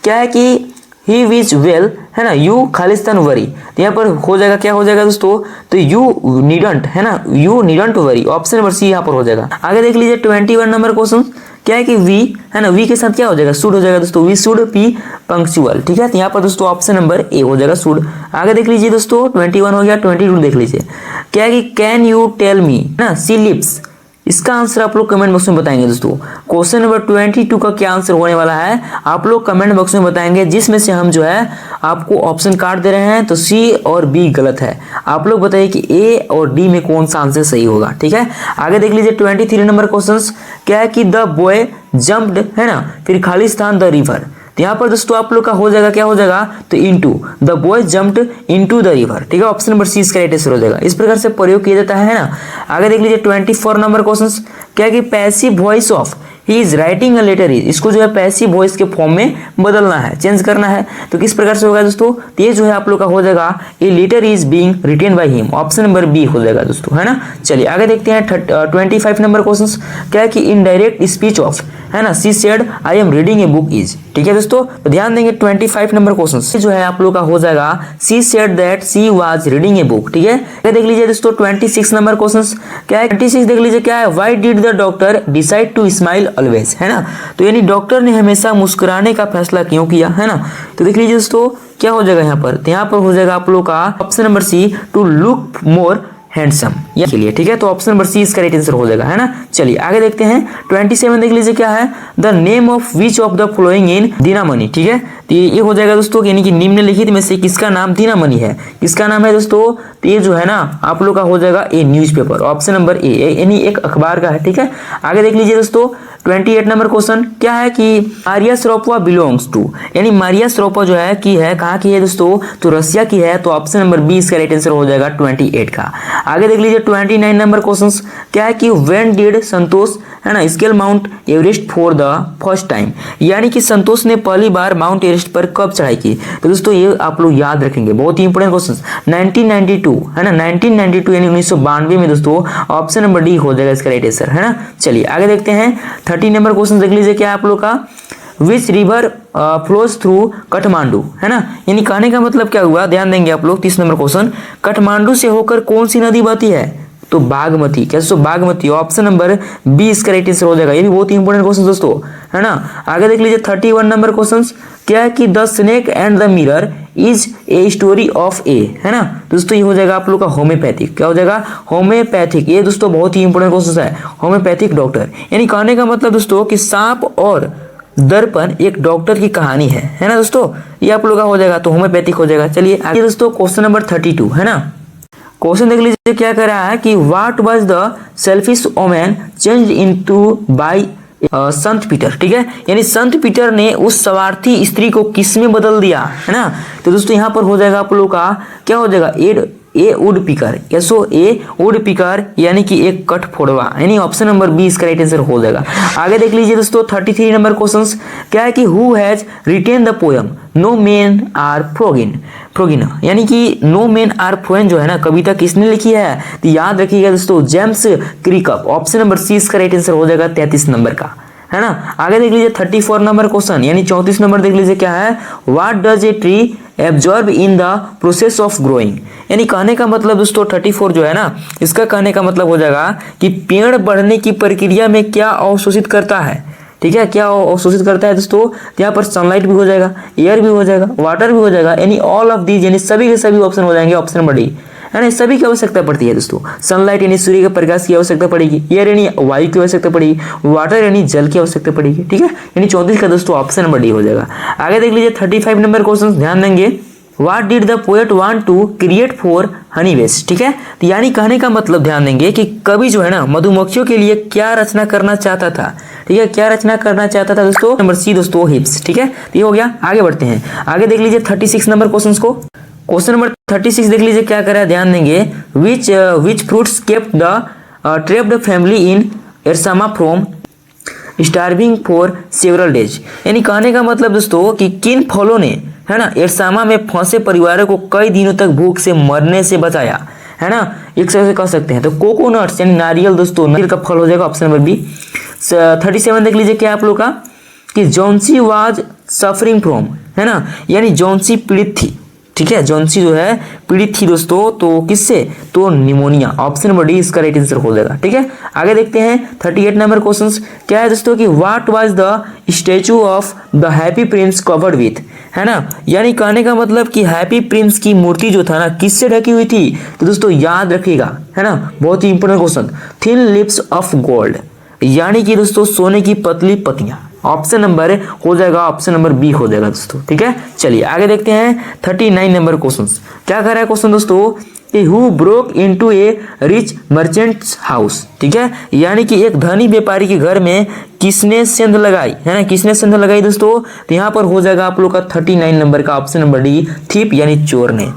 क्या है कि ही विज वेल, है ना, यू खालिस्तान वरी, तो यहाँ पर हो जाएगा क्या हो जाएगा दोस्तों, तो यू नीडंट, है ना, you needn't worry, option number C यहाँ पर हो जाएगा। आगे देख लीजिए 21 नंबर क्वेश्चन, क्या है कि वी, है ना, वी के साथ क्या हो जाएगा शुड हो जाएगा दोस्तों, वी शुड बी पंक्चुअल, ठीक है, तो यहाँ पर दोस्तों ऑप्शन नंबर ए हो जाएगा शुड। आगे देख लीजिए दोस्तों 21 हो गया। 22 देख लीजिए, क्या है कि कैन यू टेल मी, ना, सी लिप्स, इसका आंसर आप लोग कमेंट बॉक्स में बताएंगे दोस्तों। क्वेश्चन नंबर 22 का क्या आंसर होने वाला है आप लोग कमेंट बॉक्स में बताएंगे, जिसमें से हम जो है आपको ऑप्शन काट दे रहे हैं, तो सी और बी गलत है, आप लोग बताइए कि ए और डी में कौन सा आंसर सही होगा, ठीक है। आगे देख लीजिए 23 नंबर क्वेश्चन, क्या है कि द बॉय जंप्ड, है ना, फिर खालिस्तान द रिवर, तो यहाँ पर दोस्तों आप लोग का हो जाएगा क्या हो जाएगा, तो into, the boy jumped into the river, ठीक है, ऑप्शन नंबर सी इसका राइट आंसर हो जाएगा। इस प्रकार से प्रयोग किया जाता है ना। आगे देख लीजिए 24 नंबर क्वेश्चन, क्या कि passive voice of he is writing a letter is, इसको जो है पैसिव वॉइस के फॉर्म में बदलना है, चेंज करना है, तो किस प्रकार से होगा दोस्तों, तो ये जो है आप लोग का हो जाएगा a letter is being written by him, option number B हो जाएगा दोस्तों, है ना। चलिए आगे देखते हैं 25 नंबर क्वेश्चन, क्या है कि इनडायरेक्ट स्पीच ऑफ, है ना, she said I am reading a book is, ठीक है दोस्तों, तो ध्यान देंगे 25 नंबर क्वेश्चन जो है आप लोग का हो जाएगा she said that she was reading a book, ठीक है। देख लीजिए दोस्तों 26 नंबर क्वेश्चन, क्या है 26 देख लीजिए क्या है, why did the doctor decide to smile always, है ना, तो यानी डॉक्टर ने हमेशा मुस्कुराने का फैसला क्यों किया, है ना, तो देख लीजिए दोस्तों क्या हो जाएगा यहाँ पर, तो यहाँ पर हो जाएगा आप लोग का option number C to look more handsome के लिए, ठीक है, तो ऑप्शन नंबर सी इसका राइट आंसर हो जाएगा, है ना। चलिए आगे देखते हैं 27 देख लीजिए क्या है, the name of which of the following in दीनामणि, ठीक है, तो ये हो जाएगा दोस्तों यानी कि निम्नलिखित में से किसका नाम दीनामणि है, किसका नाम है दोस्तों, तो ये जो है ना आप लोग का हो जाएगा ए न्यूज़पेपर, ऑप्शन नंबर ए, यानी एक अखबार का है, ठीक है। आगे देख लीजिए दोस्तों 28 नंबर क्वेश्चन, क्या है कि मारिया सरोपोवा बिलोंग्स टू, यानी मारिया सरोपोवा जो है की है कहाँ की है दोस्तों, तो रसिया की है, तो ऑप्शन नंबर बी इसका राइट आंसर हो जाएगा 28 का। आगे देख लीजिए 29 नंबर क्वेश्चन, क्या है कि व्हेन डिड संतोष, है ना, scale mount Everest for the first time, यानी कि संतोष ने पहली बार माउंट एवरेस्ट पर कब चढ़ाई की, तो दोस्तों ये आप लोग याद रखेंगे, बहुत ही इंपोर्टेंट क्वेश्चन। 1992, है ना, 1992 यानी 1992 में दोस्तों, ऑप्शन नंबर डी हो जाएगा इसका राइट आंसर, है ना। चलिए आगे देखते हैं 30 नंबर क्वेश्चन देख लीजिए क्या है आप लोग का, which river flows through Kathmandu, है ना, यानी कहने का मतलब क्या हुआ, ध्यान देंगे आप लोग। 30 नंबर क्वेश्चन, काठमांडू से होकर कौन सी नदी बहती है, तो बागमती, कैसे, बागमती, ऑप्शन नंबर बी इसका राइट आंसर हो जाएगा, ये भी बहुत ही इंपोर्टेंट क्वेश्चन दोस्तों, है ना। आगे देख लीजिए 31 नंबर क्वेश्चन, क्या है कि the snake and the mirror is a story of a, है ना, दोस्तों ये हो जाएगा आप लोग का होम्योपैथिक, क्या हो जाएगा, होम्योपैथिक, ये दोस्तों बहुत ही इंपोर्टेंट क्वेश्चन है, होम्योपैथिक डॉक्टर, यानी कहने का मतलब दोस्तों कि सांप और दर्पण एक डॉक्टर की कहानी है ना दोस्तों, ये आप लोग का हो जाएगा, तो होम्योपैथिक हो जाएगा। चलिए आगे दोस्तों क्वेश्चन नंबर 32, है ना, क्वेश्चन देख लीजिए क्या कह रहा है कि what was the selfish woman change into bye Sant Peter, ठीक है, यानी संत पीटर ने उस स्वार्थी स्त्री को किस में बदल दिया, है ना, तो दोस्तों यहाँ पर हो जाएगा आप लोग का क्या हो जाएगा, ए वुड पिकर, यसो ए वुड पिकर, यानी कि एक कट फोड़वा, यानी ऑप्शन नंबर बी इसका राइट आंसर हो जाएगा। आगे देख लीजिए दोस्तों 33 नंबर क्वेश्चंस, क्या है कि who has written the poem no men are foreign, यानी कि नो मेन आर फ्रोगिन जो है ना कविता किसने लिखी है, तो याद रखिएगा दोस्तों जेम्स क्रिकअप, ऑप्शन नंबर सी इसका राइट आंसर हो जाएगा 33 नंबर का, है ना। आगे देख लीजिए 34 नंबर क्वेश्चन, यानी 34 नंबर देख लीजिए क्या है, what does a tree absorb in the process of growing, यानी कहने का मतलब दोस्तों 34 जो है ना, इसका कहने का मतलब हो जाएगा कि पेड़ बढ़ने की प्रक्रिया में क्या अवशोषित करता है, ठीक है, क्या अवशोषित करता है दोस्तों, यहाँ पर सनलाइट भी हो जाएगा, एयर भी हो जाएगा, वाटर भी हो जाएगा, यानी ऑल ऑफ दीज, यानी सभी के सभी ऑप्शन हो जाएंगे, ऑप्शन नंबर डी, है ना, सभी की आवश्यकता पड़ती है दोस्तों। सनलाइट यानी सूर्य के प्रकाश की आवश्यकता पड़ेगी, एयर यानी वायु की आवश्यकता पड़ेगी, वाटर यानी जल की आवश्यकता पड़ेगी। ठीक है, यानी 34 का दोस्तों ऑप्शन नंबर डी हो जाएगा। आगे देख लीजिए 35 नंबर क्वेश्चन, ध्यान देंगे। What did the poet want to create for honey bees? ठीक है, तो यानी कहने का मतलब ध्यान देंगे कि कवि जो है ना मधुमक्खियों के लिए क्या रचना करना चाहता था। ठीक है, क्या रचना करना चाहता था दोस्तों, नंबर सी दोस्तों हिप्स। ठीक है, तो ये हो गया। आगे बढ़ते हैं, आगे देख लीजिए 36 नंबर क्वेश्चन को। क्वेश्चन नंबर 36 देख लीजिए क्या करा है, ध्यान देंगे। Which fruits kept the trapped family in Ersama from starving for several days. यानी कहने का मतलब दोस्तों कि किन फलों ने, है ना, एरसामा में फंसे परिवारों को कई दिनों तक भूख से मरने से बचाया, है ना, एक से कह सकते हैं। तो कोकोनट्स यानी नारियल दोस्तों, नारियल का फल हो जाएगा ऑप्शन नंबर बी। 37 देख लीजिए क्या आप लोग का, कि जॉन्सी वाज सफरिंग फ्रॉम, है ना, यानी जॉन्सी पीड़ित थी। ठीक है, जॉन्सी जो है पीड़ित थी दोस्तों, तो किससे, तो निमोनिया। ऑप्शन नंबर डी इसका राइट आंसर हो जाएगा। ठीक है, आगे देखते हैं 38 नंबर क्वेश्चन क्या है दोस्तों, कि what was the statue of the happy Prince covered with, है ना, यानी कहने का मतलब कि हैप्पी प्रिंस की मूर्ति जो था ना किससे ढकी हुई थी, तो दोस्तों याद रखिएगा, है ना, बहुत ही important question, thin lips of gold, यानी कि दोस्तों सोने की पतली पतियां। ऑप्शन नंबर हो जाएगा, ऑप्शन नंबर बी हो जाएगा दोस्तों। ठीक है, चलिए आगे देखते हैं 39 नंबर क्वेश्चन क्या कर रहा है क्वेश्चन दोस्तों, कि who broke into A rich merchants house. ठीक है, यानी कि एक धनी व्यापारी के घर में किसने सेंध लगाई, है ना, किसने सेंध लगाई दोस्तों, तो यहाँ पर हो जाएगा आप लोग का 39 नंबर का ऑप्शन नंबर डी, थीप यानी चोर ने।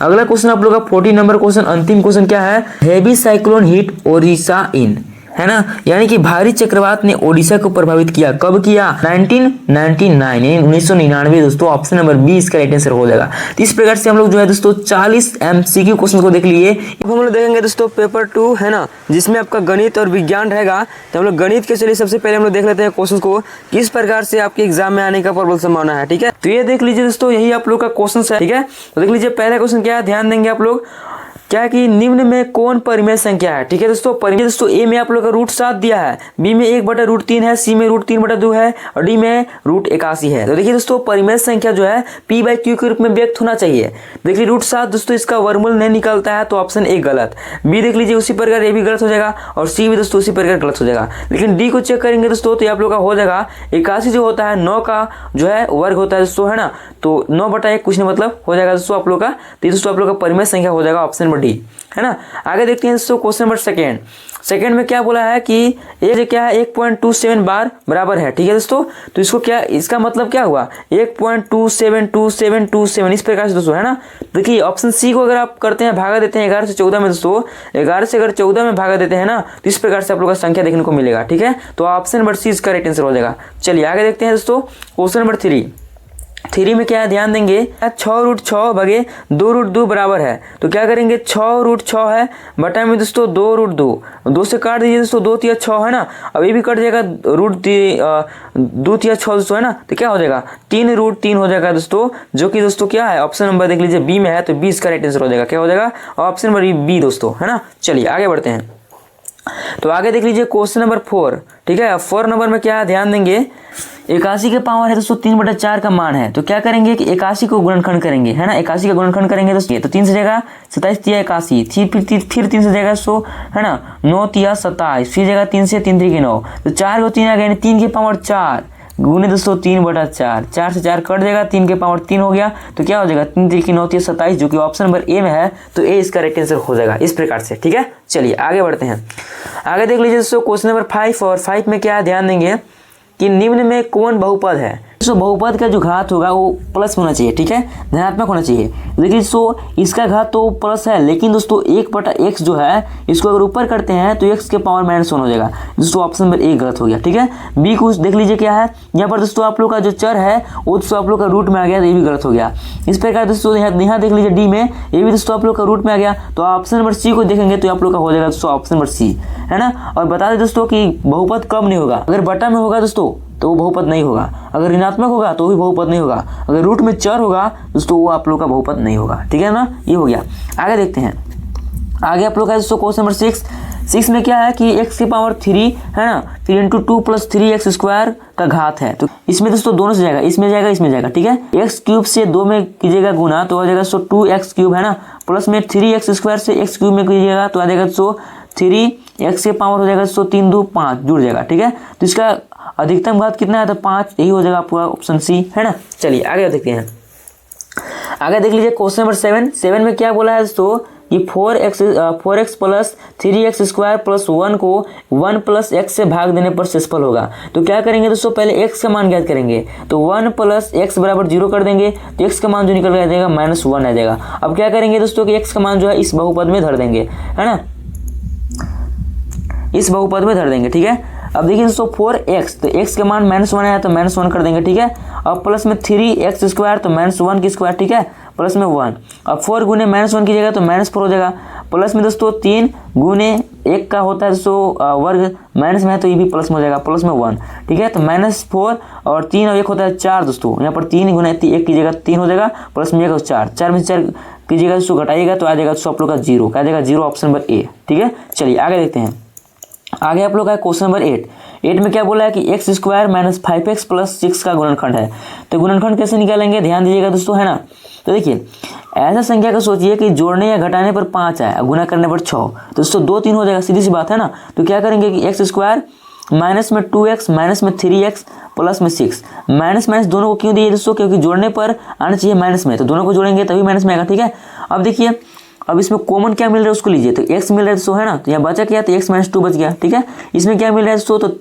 अगला क्वेश्चन आप लोग का 40 नंबर क्वेश्चन, अंतिम क्वेश्चन क्या है, हेवी साइक्लोन हिट ओडिशा इन, है ना, यानी कि भारी चक्रवात ने ओडिशा को प्रभावित किया, कब किया, 1999 यानी 1999 दोस्तों। ऑप्शन नंबर बी इसका राइट आंसर हो जाएगा। तो इस प्रकार से हम लोग जो है दोस्तों 40 MCQ क्वेश्चन को देख लिए। अब हम लोग देखेंगे दोस्तों पेपर 2, है ना, जिसमें आपका गणित और विज्ञान रहेगा। तो हम लोग गणित के चलिए सबसे पहले हम लोग देख लेते हैं क्वेश्चन को, किस प्रकार से आपके एग्जाम में आने का प्रबल संभावना है। ठीक है, तो ये देख लीजिए दोस्तों, यही आप लोग का क्वेश्चन है। ठीक है, तो देख लीजिए पहला क्वेश्चन क्या है, ध्यान देंगे आप लोग, क्या कि निम्न में कौन परिमेय संख्या है। ठीक है दोस्तों, परिमेय दोस्तों ए में आप लोग का √7 दिया है, बी में 1/√3 है, सी में √3/2 है और डी में √81 है। तो देखिए दोस्तों परिमेय संख्या जो है p/q के रूप में व्यक्त होना चाहिए। देखिए √7 दोस्तों इसका वर्गमूल नहीं निकलता है, तो ऑप्शन ए गलत, बी देख लीजिए उसी प्रकार ए भी गलत हो जाएगा और सी भी दोस्तों उसी प्रकार गलत हो जाएगा। लेकिन डी को चेक करेंगे दोस्तों तो आप लोग का हो जाएगा 81 जो होता है 9 का जो है वर्ग होता है दोस्तों, है ना, तो 9/1 कुछ नहीं मतलब हो जाएगा दोस्तों आप लोग का। तो दोस्तों आप लोग का परिमेय संख्या हो जाएगा ऑप्शन नंबर डी, है ना। आगे देखते हैं दोस्तों क्वेश्चन नंबर सेकंड में क्या बोला है कि ये क्या है 1.27 बार बराबर है। ठीक है दोस्तों, तो इसको क्या, इसका मतलब क्या हुआ 1.272727 इस प्रकार से दोस्तों, है ना। देखिए ऑप्शन सी को अगर आप करते हैं भागा देते हैं 11 से 14 में दोस्तों, 11 से अगर 14 में भागा देते हैं ना, तो इस प्रकार से आप लोग का संख्या देखने को मिलेगा। ठीक है, तो ऑप्शन नंबर सी इसका राइट आंसर हो जाएगा। चलिए आगे देखते हैं दोस्तों क्वेश्चन नंबर 3 में क्या है, ध्यान देंगे 6√6 भागे 2√2 बराबर है। तो क्या करेंगे 6√6 है बटा में दोस्तों 2√2, 2 से काट दीजिए दोस्तों, 2 तिया 6 है ना, अब ये भी कट जाएगा 2 तिया 6 दोस्तों, है ना। तो क्या हो जाएगा 3√3 हो जाएगा दोस्तों, जो कि दोस्तों क्या है ऑप्शन नंबर देख लीजिए बी में है, तो बी इसका राइट आंसर हो जाएगा। क्या हो जाएगा ऑप्शन नंबर बी दोस्तों, है ना। चलिए आगे बढ़ते हैं, तो आगे देख लीजिए क्वेश्चन नंबर 4। ठीक है, 4 नंबर में क्या है, ध्यान देंगे 81 के पावर है दोस्तों 3/4 का मान है। तो क्या करेंगे कि 81 को गुणनखंड करेंगे, है ना, 81 का गुणनखंड करेंगे दोस्तों, तो 3 से जाएगा 27 तिया 81, फिर 3 से जाएगा 100, है ना, 9 तिया 27, फिर जाएगा 3 से 3 3 9, तो 4 को 3 आ गया, 3 के पावर 4 गुने दोस्तों 3/4, 4 से 4 कट जाएगा, 3 के पावर 3 हो गया, तो क्या हो जाएगा 3 3 9 तिया 27, जो कि ऑप्शन नंबर ए में है, तो ए इसका राइट आंसर हो जाएगा इस प्रकार से। ठीक है, चलिए आगे बढ़ते हैं, आगे देख लीजिए दोस्तों क्वेश्चन नंबर 5, और 5 में क्या है, ध्यान देंगे कि निम्न में कौन बहुपद है। तो बहुपद का जो घात होगा वो प्लस होना चाहिए। ठीक है, धनात्मक होना चाहिए। देखिए दोस्तों इसका घात तो प्लस है, लेकिन दोस्तों 1/x जो है इसको अगर ऊपर करते हैं तो x के पावर -1 हो जाएगा दोस्तों, ऑप्शन नंबर ए गलत हो गया। ठीक है, बी को देख लीजिए क्या है, यहाँ पर दोस्तों आप लोग का जो चर है वो दोस्तों आप लोग का रूट में आ गया, तो ये भी गलत हो गया। इस प्रकार दोस्तों यहाँ देख लीजिए डी में, ये भी दोस्तों आप लोग का रूट में आ गया, तो ऑप्शन नंबर सी को देखेंगे तो आप लोग का हो जाएगा दोस्तों ऑप्शन नंबर सी, है ना। और बता दें दोस्तों कि बहुपद कब नहीं होगा, अगर बटा में होगा दोस्तों तो वो बहुपद नहीं होगा, अगर ऋणात्मक होगा तो भी बहुपद नहीं होगा, अगर रूट में चर होगा दोस्तों वो आप लोग का बहुपद नहीं होगा। ठीक है ना, ये हो गया। आगे देखते हैं, आगे आप लोग का दोस्तों क्वेश्चन नंबर 6 6 में क्या है कि x की पावर 3 है ना, फिर इंटू 2 प्लस 3x स्क्वायर का घात है। तो इसमें दोस्तों दोनों से जाएगा, इसमें जाएगा इसमें जाएगा, ठीक है। x क्यूब से 2 में कीजिएगा गुना तो आ जाएगा 2x क्यूब है ना, प्लस में 3x स्क्वायर से x क्यूब में कीजिएगा तो आ जाएगा 3x के पावर हो जाएगा 3 2 5 जुड़ जाएगा, ठीक है। तो इसका अधिकतम घात कितना है तो 5, यही हो जाएगा आपका ऑप्शन सी है ना। चलिए आगे देखते हैं। आगे देख लीजिए क्वेश्चन नंबर 7 में क्या बोला है दोस्तों कि 4x plus 3x square plus 1 को 1 प्लस x से भाग देने पर शेषफल होगा। तो क्या करेंगे दोस्तों, पहले x का मान ज्ञात करेंगे, तो 1 प्लस x बराबर 0 कर देंगे, तो x का मान जो निकल के आ जाएगा -1 आ जाएगा। अब क्या करेंगे दोस्तों कि x का मान जो है इस बहुपद में धर देंगे, है ना, इस बहुपद में धर देंगे, ठीक है। अब देखिए दोस्तों 4x, तो x का मान -1 आया तो -1 कर देंगे, ठीक है। अब प्लस में 3x स्क्वायर तो -1 की स्क्वायर, ठीक है, प्लस में 1। अब 4 गुने -1 की जगह तो -4 हो जाएगा, प्लस में दोस्तों 3 गुने 1 का होता है दोस्तों वर्ग, माइनस में है तो ये भी प्लस में हो जाएगा, प्लस में 1, ठीक है। तो -4 और 3 और 1 होता है 4 दोस्तों, यहाँ पर 3 गुने 1 की जगह 3 हो जाएगा, प्लस में 1 और 4 में 4 कीजिएगा दोस्तों घटाइएगा तो आ जाएगा दोस्तों आप लोग का 0, क्या आ जाएगा 0, ऑप्शन नंबर ए, ठीक है। चलिए आगे देखते हैं। आगे आप लोग का क्वेश्चन नंबर 8 में क्या बोला है कि x square minus 5x plus 6 का गुणनखंड है। तो गुणनखंड कैसे निकालेंगे, ध्यान दीजिएगा दोस्तों, है ना। तो देखिए ऐसा संख्या का सोचिए कि जोड़ने या घटाने पर 5 आए, गुना करने पर 6, तो दोस्तों 2 3 हो जाएगा, सीधी सी बात है ना। तो क्या करेंगे कि x स्क्वायर माइनस में 2x माइनस में 3x प्लस में 6, माइनस माइनस दोनों को क्यों दिए दोस्तों, क्योंकि जोड़ने पर आना चाहिए माइनस में, तो दोनों को जोड़ेंगे तभी माइनस में आएगा, ठीक है। अब देखिए अब इसमें कॉमन क्या मिल रहा है उसको लीजिए, तो x मिल रहा है दोस्तों, है ना, तो यहाँ बचा क्या, तो x -2 बच गया, ठीक है। इसमें क्या मिल रहा है दोस्तों, तो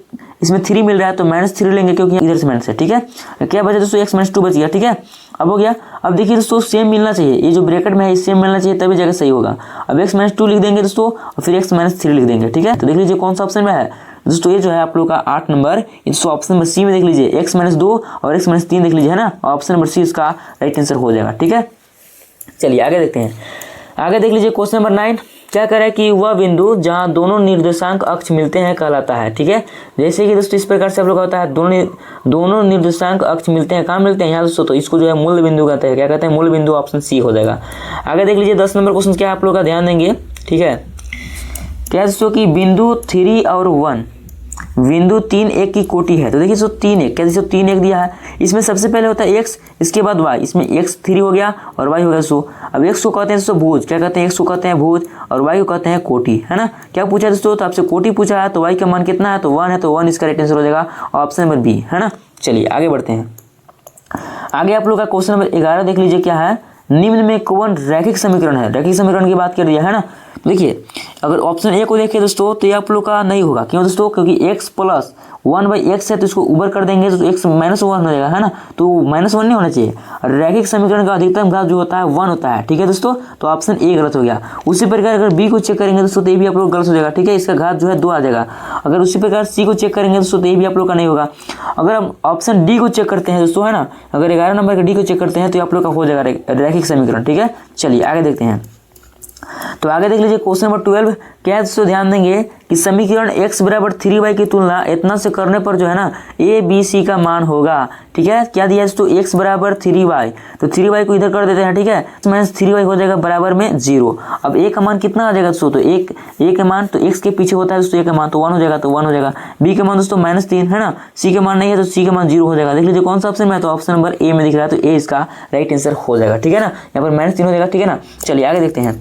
इसमें 3 मिल रहा है तो -3 लेंगे क्योंकि इधर से माइनस है, ठीक है। क्या बचा दोस्तों, x -2 बच गया, ठीक है। अब हो गया। अब देखिए दोस्तों सेम मिलना चाहिए, ये जो ब्रैकेट में है सेम मिलना चाहिए तभी जगह सही होगा। अब x -2 लिख देंगे दोस्तों और फिर x -3 लिख देंगे, ठीक है। तो देख लीजिए कौन सा ऑप्शन में है दोस्तों, ये जो है आप लोग का 8 नंबर, दोस्तों ऑप्शन नंबर सी में देख लीजिए, x -2 और x -3 देख लीजिए, है ना, ऑप्शन नंबर सी इसका राइट आंसर हो जाएगा, ठीक है। चलिए आगे देखते हैं। आगे देख लीजिए क्वेश्चन नंबर 9 क्या कर रहा है कि वह बिंदु जहां दोनों निर्देशांक अक्ष मिलते हैं कहलाता है, ठीक है। जैसे कि दोस्तों इस प्रकार से आप लोग होता है दोनों निर्देशांक अक्ष मिलते हैं, कहाँ मिलते हैं यहाँ दोस्तों, तो इसको जो है मूल बिंदु कहते हैं, क्या कहते हैं, मूल बिंदु, ऑप्शन सी हो जाएगा। आगे देख लीजिए 10 नंबर क्वेश्चन क्या आप लोग का ध्यान देंगे, ठीक है। क्या दोस्तों कि बिंदु 3 और 1 बिंदु 3 1 की कोटि है। तो देखिए दोस्तों 3 1, क्या दोस्तों 3 1 दिया है, इसमें सबसे पहले होता है x, इसके बाद y, इसमें x 3 हो गया और y हो गया दोस्तों। अब x को कहते हैं दोस्तों भुज, क्या कहते हैं, x को कहते हैं भुज और y को कहते हैं कोटि, है ना। क्या पूछा दोस्तों, तो आपसे कोटि पूछा है, तो y का मान कितना है, तो 1 है, तो 1 इसका राइट आंसर हो जाएगा, ऑप्शन नंबर बी, है ना। चलिए आगे बढ़ते हैं। आगे आप लोग का क्वेश्चन नंबर 11 देख लीजिए क्या है, निम्न में कौन रैखिक समीकरण है, रैखिक समीकरण की बात कर दिया है ना। देखिए अगर ऑप्शन ए को देखें दोस्तों तो ये आप लोग का नहीं होगा, क्यों दोस्तों, क्योंकि x प्लस 1/x है तो इसको ऊपर कर देंगे तो x -1 हो जाएगा, है ना, तो -1 नहीं होना चाहिए। रैखिक समीकरण का अधिकतम घात जो होता है 1 होता है, ठीक है दोस्तों, तो ऑप्शन ए गलत हो गया। उसी प्रकार अगर बी को चेक करेंगे दोस्तों तो ये भी आप लोग गलत हो जाएगा, ठीक है, इसका घात जो है 2 आ जाएगा। अगर उसी प्रकार सी को चेक करेंगे दोस्तों तो ये भी आप लोग का नहीं होगा। अगर हम ऑप्शन डी को चेक करते हैं दोस्तों, है ना, अगर 11 नंबर का डी को चेक करते हैं तो आप लोग का हो जाएगा रैखिक समीकरण, ठीक है। चलिए आगे देखते हैं। तो आगे देख लीजिए क्वेश्चन नंबर 12 क्या दोस्तों, ध्यान देंगे कि समीकरण x बराबर 3y की तुलना इतना से करने पर जो है ना a b c का मान होगा, ठीक है। क्या दिया दोस्तों, x बराबर 3y, तो 3y को इधर कर देते हैं, ठीक है, -3y हो जाएगा बराबर में 0। अब a का मान कितना आ जाएगा दोस्तों, तो a का मान तो x के पीछे होता है दोस्तों, a का मान तो 1 हो जाएगा, तो 1 हो जाएगा। b का मान दोस्तों -3 है ना, c का मान नहीं है तो c का मान 0 हो जाएगा। देख लीजिए कौन सा ऑप्शन में है, तो ऑप्शन नंबर ए में दिख रहा है, तो a इसका राइट आंसर हो जाएगा, ठीक है ना, यहाँ पर -3 हो जाएगा, ठीक है ना। चलिए आगे देखते हैं।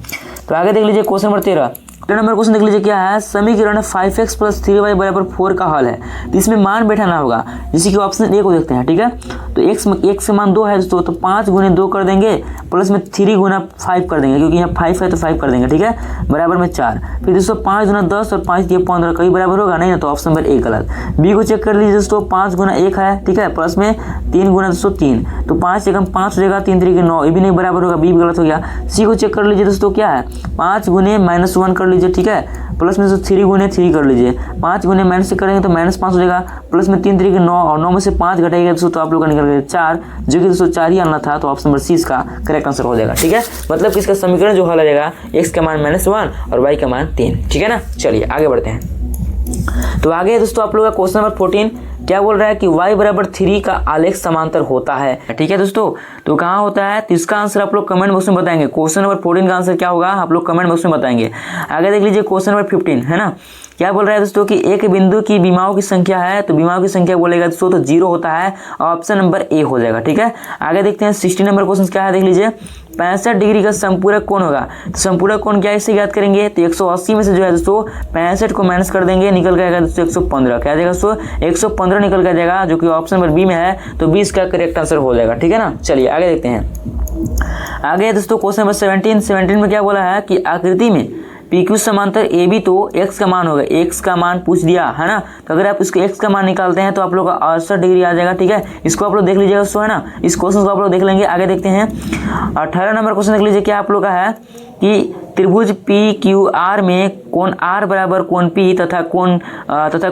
तो आगे देख लीजिए क्वेश्चन नंबर 13 नंबर क्वेश्चन देख लीजिए क्या है, समीकरण 5x प्लस 3y बराबर 4 का हल है, तो इसमें मान बैठाना होगा, जैसे कि ऑप्शन ए को देखते हैं, ठीक है। तो x का मान 2 है दोस्तों, तो 5 गुने 2 कर देंगे, प्लस में 3 गुना 5 कर देंगे, क्योंकि यहाँ 5 है तो 5 कर देंगे, ठीक है, बराबर में 4। फिर दोस्तों 5 गुना 10 और 5 दिए 15, कभी बराबर होगा नहीं ना, तो ऑप्शन नंबर ए गलत। बी को चेक कर लीजिए दोस्तों, 5 गुना 1 है, ठीक है, प्लस में 3 गुना दोस्तों 3, तो 5 एकम 5 हो जाएगा, 3 3 9, ये भी नहीं बराबर होगा, बी भी गलत हो गया। सी को चेक कर लीजिए दोस्तों क्या है, 5 गुने -1 कर लीजिए, ठीक है, प्लस में 3 गुने 3 कर लीजिए, 5 गुने माइनस से करेंगे तो -5 हो जाएगा, प्लस में 3 3 9 और 9 में से 5 घटाइएगा दोस्तों तो आप लोग का निकल गया 4, जो कि दोस्तों 4 ही आना था, तो ऑप्शन नंबर सी इसका करेक्ट आंसर हो जाएगा, ठीक है। मतलब कि इसका समीकरण जो हल आ जाएगा x का मान -1 और y का मान 3, ठीक है ना। चलिए आगे बढ़ते हैं। तो आगे दोस्तों आप लोग का क्वेश्चन नंबर 14 क्या बोल रहा है कि y बराबर 3 का आलेख समांतर होता है। ठीक है दोस्तों, तो कहाँ होता है, तो इसका आंसर आप लोग कमेंट बॉक्स में बताएंगे। क्वेश्चन नंबर 14 का आंसर क्या होगा आप लोग कमेंट बॉक्स में बताएंगे। आगे देख लीजिए क्वेश्चन नंबर 15 है ना, क्या बोल रहा है दोस्तों कि एक बिंदु की विमाओं की संख्या है, तो विमाओं की संख्या बोलेगा दोस्तों तो 0 होता है, ऑप्शन नंबर ए हो जाएगा। ठीक है, आगे देखते हैं 16 नंबर क्वेश्चन क्या है, देख लीजिए 65 डिग्री का संपूरक कोण होगा। तो संपूरक कोण क्या इससे याद करेंगे, तो 180 में से जो है दोस्तों 65 को माइनस कर देंगे, निकल जाएगा दोस्तों 115। क्या जाएगा दोस्तों 115 निकल कर जाएगा, जो कि ऑप्शन नंबर बी में है, तो 20 का करेक्ट आंसर हो जाएगा। ठीक है ना, चलिए आगे देखते हैं। आगे दोस्तों क्वेश्चन नंबर 17 में क्या बोला है कि आकृति में PQ समांतर AB, तो x का मान होगा, x का मान पूछ दिया है ना, तो अगर आप इसको x का मान निकालते हैं तो आप लोग का 68 डिग्री आ जाएगा। ठीक है, इसको आप लोग देख लीजिएगा दोस्तों है ना, इस क्वेश्चन को आप लोग देख लेंगे। आगे देखते हैं 18 नंबर क्वेश्चन देख लीजिए, क्या आप लोग का है कि त्रिभुज PQR में कोण R बराबर कोण P तथा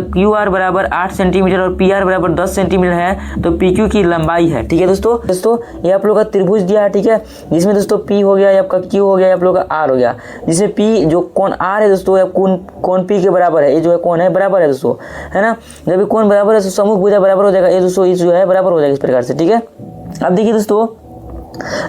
QR बराबर 8 सेंटीमीटर और PR बराबर 10 सेंटीमीटर है, तो PQ की लंबाई है। ठीक है दोस्तों ये आप लोग का त्रिभुज दिया है। ठीक है, जिसमें दोस्तों P हो गया, आपका Q हो गया, आप लोग का R हो गया, जिसमें P जो कोण R है दोस्तों कोण P के बराबर है, ये जो है कोण है बराबर है दोस्तों है ना। जब ये कोण बराबर है तो समूह भुजा बराबर हो जाएगा, ये दोस्तों ये जो है बराबर हो जाएगा इस प्रकार से। ठीक है, अब देखिए दोस्तों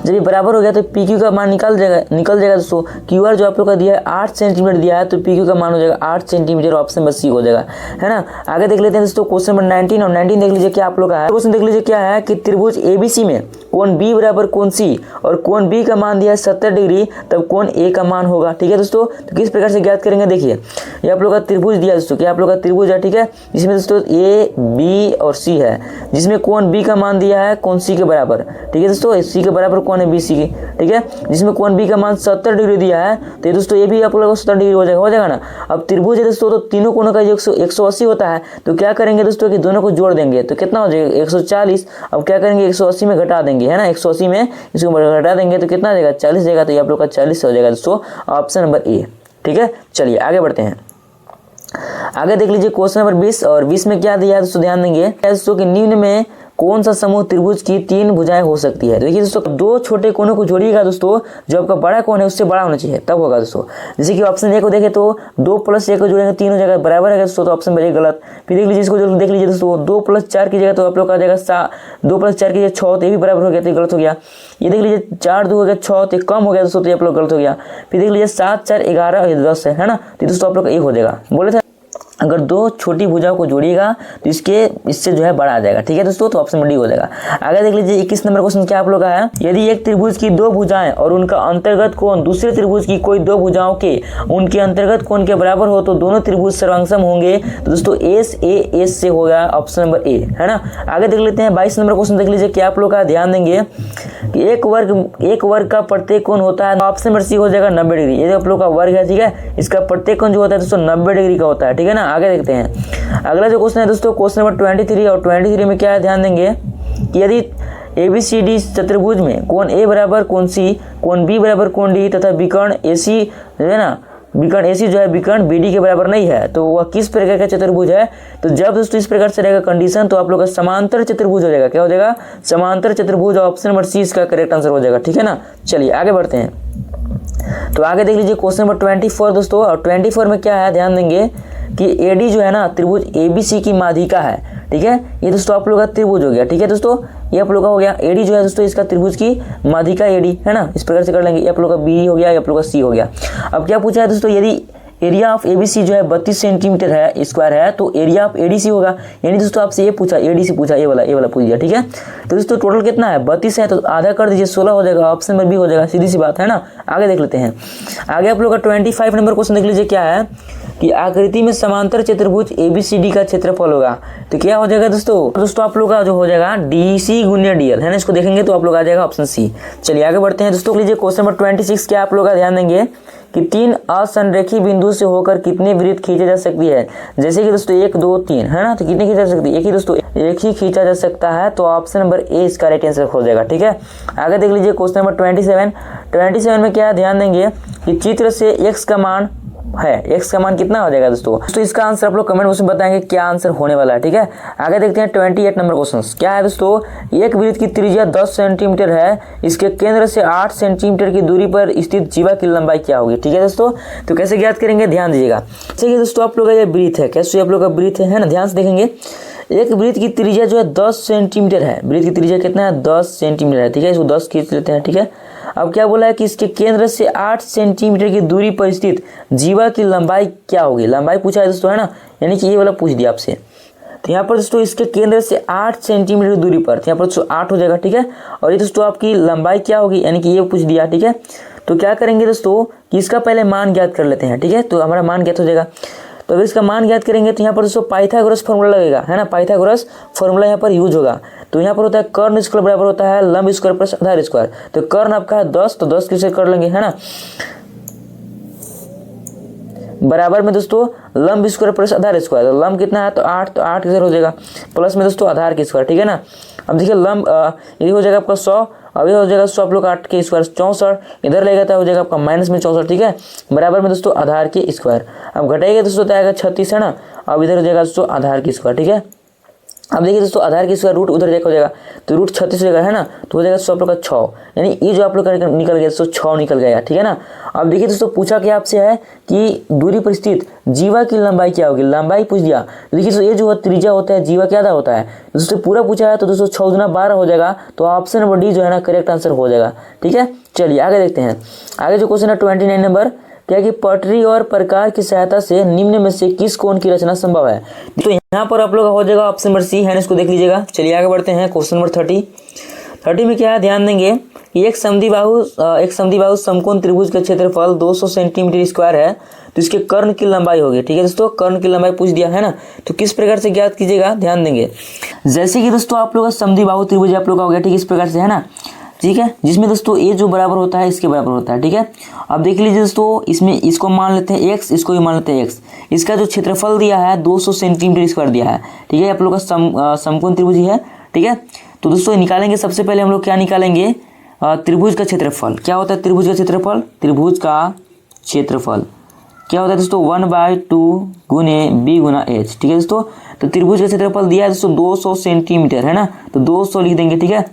जब ये बराबर हो गया तो PQ का मान निकल जाएगा दोस्तों। QR जो आप लोग का दिया है 8 सेंटीमीटर दिया है, तो PQ का मान हो जाएगा 8 सेंटीमीटर, ऑप्शन नंबर सी हो जाएगा है ना। आगे देख लेते हैं दोस्तों क्वेश्चन नंबर 19 और 19 देख लीजिए क्या आप लोग का है। क्वेश्चन देख लीजिए क्या है कि त्रिभुज ABC में कोण B बराबर कोण C और कोण B का मान दिया है 70 डिग्री, तब कोण A का मान होगा। ठीक है दोस्तों, तो किस प्रकार से ज्ञात करेंगे, देखिए ये आप लोग का त्रिभुज दिया दोस्तों, क्या आप लोग का त्रिभुज है। ठीक है, जिसमें दोस्तों A B और C है, जिसमें कोण B का मान दिया है कोण C के बराबर। ठीक है दोस्तों, C के बराबर कोण है BC की। ठीक है, जिसमें कोण B का मान 70 डिग्री दिया है, तो ये दोस्तों ये भी आप लोग को 70 डिग्री हो जाएगा ना। अब त्रिभुज है दोस्तों, तो तीनों कोणों का जो 180 होता है, तो क्या करेंगे दोस्तों कि दोनों को जोड़ देंगे, तो कितना हो जाएगा 140। अब क्या करेंगे 180 में घटा देंगे है ना, 180 में इसको घटा देंगे तो कितना जाएगा 40 जाएगा, तो ये आप लोग का 40 हो जाएगा दोस्तों, ऑप्शन नंबर ए। ठीक है, चलिए आगे बढ़ते हैं। आगे देख लीजिए क्वेश्चन नंबर 20 और 20 में क्या दिया है दोस्तों, ध्यान देंगे दोस्तों कि निम्न में कौन सा समूह त्रिभुज की 3 भुजाएं हो सकती है। देखिए दोस्तों दो छोटे कोनों को जोड़िएगा दोस्तों, जो आपका बड़ा कोण है उससे बड़ा होना चाहिए, तब होगा दोस्तों। जैसे कि ऑप्शन ए को देखें तो 2 + 1 को जोड़ेंगे 3 हो जाएगा, बराबर है दोस्तों, तो ऑप्शन बी गलत। फिर देख लीजिए इसको जो देख लीजिए दोस्तों 2 + 4 कीजिएगा तो आप लोग का आ जाएगा 2 + 4 कीजिए 6, तो ये भी बराबर हो गया, तो ये गलत हो गया। ये देख लीजिए 4 2 हो गया 6, तो कम हो गया दोस्तों, तो ये आप लोग गलत हो गया। फिर देख लीजिए 7 4 11 10 है ना, तो दोस्तों आप लोग का 1 हो जाएगा। बोले थे अगर दो छोटी भुजाओं को जोड़िएगा तो इससे जो है बड़ा आ जाएगा। ठीक है दोस्तों, तो ऑप्शन डी हो जाएगा। आगे देख लीजिए 21 नंबर क्वेश्चन क्या आप लोग का है, यदि एक त्रिभुज की 2 भुजाएं और उनका अंतर्गत कोण दूसरे त्रिभुज की कोई 2 भुजाओं के उनके अंतर्गत कोण के बराबर हो तो दोनों त्रिभुज सर्वांगसम होंगे, तो दोस्तों एस से होगा, ऑप्शन नंबर ए है ना। आगे देख लेते हैं 22 नंबर क्वेश्चन देख लीजिए क्या आप लोग का, ध्यान देंगे कि एक वर्ग का प्रत्येक कोण होता है, ऑप्शन नंबर सी हो जाएगा 90 डिग्री। ये आप लोग का वर्ग है, ठीक है, इसका प्रत्येक कोण जो होता है दोस्तों 90 डिग्री का होता है। ठीक है ना, आगे देखते हैं अगला जो क्वेश्चन है दोस्तों, क्वेश्चन नंबर 23 और 23 में क्या है, ध्यान देंगे कि यदि ABCD चतुर्भुज में कोण A बराबर कोण C, कोण B बराबर कोण D तथा विकर्ण AC जो है ना, विकर्ण AC जो है विकर्ण BD के बराबर नहीं है, तो वह किस प्रकार का चतुर्भुज है। तो जब दोस्तों इस प्रकार से रहेगा कंडीशन, तो आप लोग का समांतर चतुर्भुज हो जाएगा। क्या हो जाएगा, समांतर चतुर्भुज, ऑप्शन नंबर सी इसका करेक्ट आंसर हो जाएगा। ठीक है ना, चलिए आगे बढ़ते हैं। तो आगे देख लीजिए क्वेश्चन नंबर 24 दोस्तों, और 24 में क्या है, ध्यान देंगे कि AD जो है ना त्रिभुज ABC की माध्यिका है। ठीक है, ये दोस्तों आप लोग का त्रिभुज हो गया। ठीक है दोस्तों, ये आप लोग का हो गया AD जो है दोस्तों, इसका त्रिभुज की माध्यिका AD है ना, इस प्रकार से कर लेंगे। ये आप लोग का B हो गया, ये आप लोग का C हो गया। अब क्या पूछा है दोस्तों, यदि एरिया ऑफ ABC जो है 32 सेंटीमीटर है स्क्वायर है, तो एरिया ऑफ ADC होगा। यानी दोस्तों आपसे ये पूछा, ADC पूछा, ये वाला पूछ दिया। ठीक है, तो दोस्तों टोटल कितना है 32 है, तो आधा कर दीजिए 16 हो जाएगा, ऑप्शन नंबर बी हो जाएगा, सीधी सी बात है ना। आगे देख लेते हैं, आगे आप लोग का 25 नंबर क्वेश्चन देख लीजिए क्या है कि आकृति में समांतर चतुर्भुज ABCD का क्षेत्रफल होगा, तो क्या हो जाएगा दोस्तों आप लोग का जो हो जाएगा DC × DL है ना, इसको देखेंगे तो आप लोग आ जाएगा ऑप्शन सी। चलिए आगे बढ़ते हैं दोस्तों, लीजिए क्वेश्चन नंबर 26 क्या आप लोग का, ध्यान देंगे कि 3 असंरेखी बिंदु से होकर कितने वृत्त खींचे जा सकती है। जैसे कि दोस्तों 1 2 3 है ना, तो कितने खींचा जा सकती है, एक ही दोस्तों, एक ही खींचा जा सकता है, तो ऑप्शन नंबर ए इसका राइट आंसर हो जाएगा। ठीक है, आगे देख लीजिए क्वेश्चन नंबर 27 में क्या है, ध्यान देंगे कि चित्र से x का मान है, x का मान कितना हो जाएगा दोस्तों, इसका आंसर आप लोग कमेंट बॉक्स में बताएंगे क्या आंसर होने वाला है। ठीक है, आगे देखते हैं 28 नंबर क्वेश्चन क्या है दोस्तों, एक वृत्त की त्रिज्या 10 सेंटीमीटर है, इसके केंद्र से 8 सेंटीमीटर की दूरी पर स्थित जीवा की लंबाई क्या होगी। ठीक है दोस्तों, तो कैसे ज्ञात करेंगे, ध्यान दीजिएगा। जैसे कि दोस्तों आप लोग का ये वृत्त है, कैसे आप लोग का वृत्त है ना, ध्यान से देखेंगे एक वृत्त की त्रिज्या जो है 10 सेंटीमीटर है। वृत्त की त्रिज्या कितना है? 10 सेंटीमीटर है। ठीक है, इसको 10 खींच लेते हैं। ठीक है, अब क्या बोला है कि इसके केंद्र से 8 सेंटीमीटर की दूरी पर स्थित जीवा की लंबाई क्या होगी? लंबाई पूछा है दोस्तों, है ना, यानी कि ये वाला पूछ दिया आपसे। तो यहाँ पर दोस्तों इसके केंद्र से 8 सेंटीमीटर की दूरी पर, तो यहाँ पर दोस्तों 8 हो जाएगा। ठीक है, और ये दोस्तों आपकी लंबाई क्या होगी, यानी कि ये पूछ दिया। ठीक है, तो क्या करेंगे दोस्तों कि इसका पहले मान ज्ञात कर लेते हैं। ठीक है, तो हमारा मान ज्ञात हो जाएगा। तो अगर इसका मान ज्ञात करेंगे तो यहाँ पर दोस्तों पाइथागोरस फॉर्मूला लगेगा, है ना, पाइथागोरस फॉर्मूला यहाँ पर यूज होगा। तो यहाँ पर होता है कर्ण स्क्वायर बराबर होता है लंब स्क्वायर प्लस आधार स्क्वायर। तो कर्ण आपका है 10, तो 10 किसे कर लेंगे, है ना, बराबर में दोस्तों लंब स्क्वायर प्लस आधार स्क्वायर। तो लंब कितना है? तो 8, तो 8 किधर हो जाएगा, प्लस में दोस्तों आधार की स्क्वायर। ठीक है ना, अब देखिए लंब ये हो जाएगा आपका 100, अब ये हो जाएगा 100 आप लोग 8 के स्क्वायर 64, इधर लेगा तो हो जाएगा आपका माइनस में 64। ठीक है, बराबर में दोस्तों आधार की स्क्वायर। अब घटाएगा दोस्तों तो आएगा 36, है ना, अब इधर हो जाएगा दोस्तों आधार की स्क्वायर। ठीक है, अब देखिए दोस्तों आधार की स्क्वायर रूट उधर जाकर हो जाएगा, तो रूट 36 हो जाएगा, है ना, तो हो जाएगा दोस्तों आप लोग का 6, यानी ये जो आप लोग का निकल गया दोस्तों 6 निकल गया। ठीक है ना, अब देखिए दोस्तों पूछा क्या आपसे है कि दूरी पर स्थित जीवा की लंबाई क्या होगी, लंबाई पूछ दिया। तो देखिए दोस्तों ये जो त्रिज्या होता है जीवा क्या होता है दोस्तों, पूरा पूछा है तो दोस्तों 6 गुना 12 हो जाएगा। तो ऑप्शन नंबर डी जो है ना करेक्ट आंसर हो जाएगा। ठीक है, चलिए आगे देखते हैं। आगे जो क्वेश्चन है 29 नंबर, क्या कि पटरी और प्रकार की सहायता से निम्न में से किस कोण की रचना संभव है? तो यहाँ पर आप लोग हो जाएगा ऑप्शन नंबर सी, है, इसको देख लीजिएगा। चलिए आगे बढ़ते हैं। क्वेश्चन नंबर 30 में क्या है, ध्यान देंगे कि एक समद्विबाहु समकोण त्रिभुज का क्षेत्रफल 200 सेंटीमीटर स्क्वायर है, तो इसके कर्ण की लंबाई होगी। ठीक है दोस्तों, कर्ण की लंबाई पूछ दिया, है ना, तो किस प्रकार से ज्ञात कीजिएगा, ध्यान देंगे। जैसे कि दोस्तों आप लोग का समद्विबाहु त्रिभुज आप लोग का हो गया, ठीक है, इस प्रकार से, है ना, ठीक है, जिसमें दोस्तों ए जो बराबर होता है इसके बराबर होता है। ठीक है, अब देख लीजिए दोस्तों, इसमें इसको मान लेते हैं x, इसको भी मान लेते हैं x। इसका जो क्षेत्रफल दिया है 200 सेंटीमीटर स्क्वायर दिया है। ठीक है, आप लोग का समकोण त्रिभुज ही है। ठीक है, तो दोस्तों निकालेंगे, सबसे पहले हम लोग क्या निकालेंगे, त्रिभुज का क्षेत्रफल। क्या होता है त्रिभुज का क्षेत्रफल? त्रिभुज का क्षेत्रफल क्या होता है दोस्तों 1/2 गुने b गुना h। ठीक है दोस्तों, तो त्रिभुज का क्षेत्रफल दिया है दोस्तों 200 सेंटीमीटर, है ना, तो 200 लिख देंगे। ठीक है,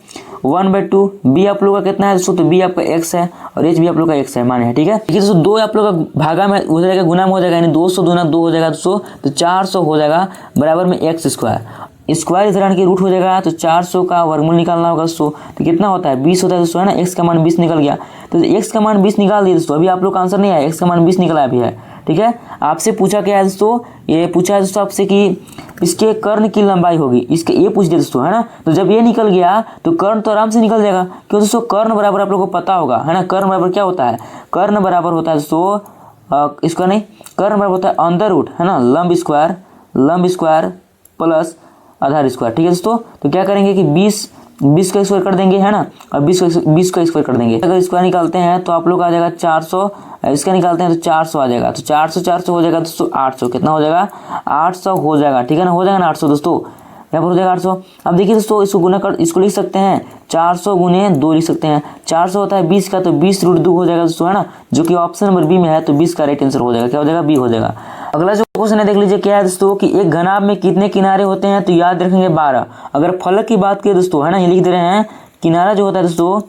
1/2 b आप लोग का कितना है दोस्तों, तो b आपका x है और h भी आप लोग का x है, माने है। ठीक है, देखिए दोस्तों 2 आप लोग का भागा में हो जाएगा, गुना में हो जाएगा, यानी 200 दूना 2 हो जाएगा दोस्तों, तो 400 हो जाएगा, बराबर में x स्क्वायर। स्क्वायर इधर आने के रूट हो जाएगा, तो 400 का वर्गमूल निकालना होगा दोस्तों, तो कितना होता है 20 होता है दोस्तों, है ना, x का मान 20 निकल गया। तो x का मान 20 निकाल दिया दोस्तों, अभी आप लोग का आंसर नहीं आया, x का मान 20 निकला अभी है। ठीक है, आपसे पूछा क्या है दोस्तों, ये पूछा है दोस्तों आपसे कि इसके कर्ण की लंबाई होगी, इसके ये पूछ दिया दोस्तों, है ना, तो जब ये निकल गया तो कर्ण तो आराम से निकल जाएगा, क्यों दोस्तों, कर्ण बराबर आप लोगों को पता होगा, है ना, कर्ण बराबर क्या होता है, कर्ण बराबर होता है दोस्तों इसका नहीं, कर्ण बराबर होता है अंडर रूट, है ना, लंब स्क्वायर प्लस आधार स्क्वायर। ठीक है दोस्तों, तो क्या करेंगे कि 20 का स्क्वायर कर देंगे, है ना, और 20 का स्क्वायर कर देंगे। अगर स्क्वायर निकालते हैं तो आप लोग आ जाएगा 400, इसका निकालते हैं तो 400 आ जाएगा, तो 400 हो जाएगा दोस्तों 800, कितना हो जाएगा 800 हो जाएगा। ठीक है ना, हो जाएगा ना 800 दोस्तों, यहाँ पर हो जाएगा 800। अब देखिए दोस्तों इसको गुना कर, इसको लिख सकते हैं 400 गुने 2 लिख सकते हैं, 400 होता है 20 का, तो 20√2 हो जाएगा दोस्तों, है ना, जो कि ऑप्शन नंबर बी में है, तो 20 का राइट आंसर हो जाएगा, क्या हो जाएगा बी हो जाएगा। अगला जो क्वेश्चन है देख लीजिए, क्या है दोस्तों कि एक घनाभ में कितने किनारे होते हैं, तो याद रखेंगे 12। अगर फलक की बात करें दोस्तों, है ना, ये लिख दे रहे हैं, किनारा जो होता है दोस्तों,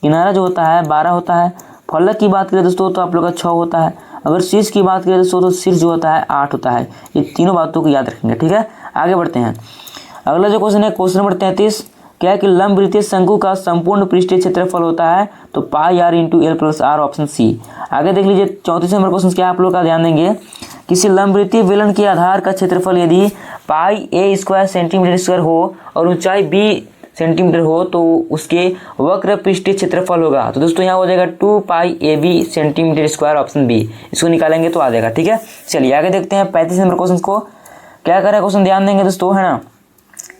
किनारा जो होता है 12 होता है। फलक की बात करें दोस्तों तो आप लोग का 6 होता है। अगर शीर्ष की बात करें दोस्तों तो शीर्ष जो होता है 8 होता है। ये तीनों बातों को याद रखेंगे। ठीक है, आगे बढ़ते हैं। अगला जो क्वेश्चन है क्वेश्चन नंबर 33, क्या है कि लंब वृत्तीय शंकु का संपूर्ण पृष्ठीय क्षेत्रफल होता है, तो pi r into L plus r, option C. आगे देख लीजिए 34 नंबर क्वेश्चन क्या आप लोग का ध्यान देंगे, किसी लंब वृत्तीय बेलन के आधार का क्षेत्रफल यदि पाई a स्क्वायर सेंटीमीटर स्क्वायर हो और ऊंचाई b सेंटीमीटर हो तो उसके वक्र पृष्ठीय क्षेत्रफल होगा। तो दोस्तों यहाँ हो जाएगा 2 pi AB centimetre square, option B. इसको निकालेंगे तो आ जाएगा। ठीक है, चलिए आगे देखते हैं 35 नंबर क्वेश्चन को। क्या कर रहा है क्वेश्चन, ध्यान देंगे दोस्तों, है ना,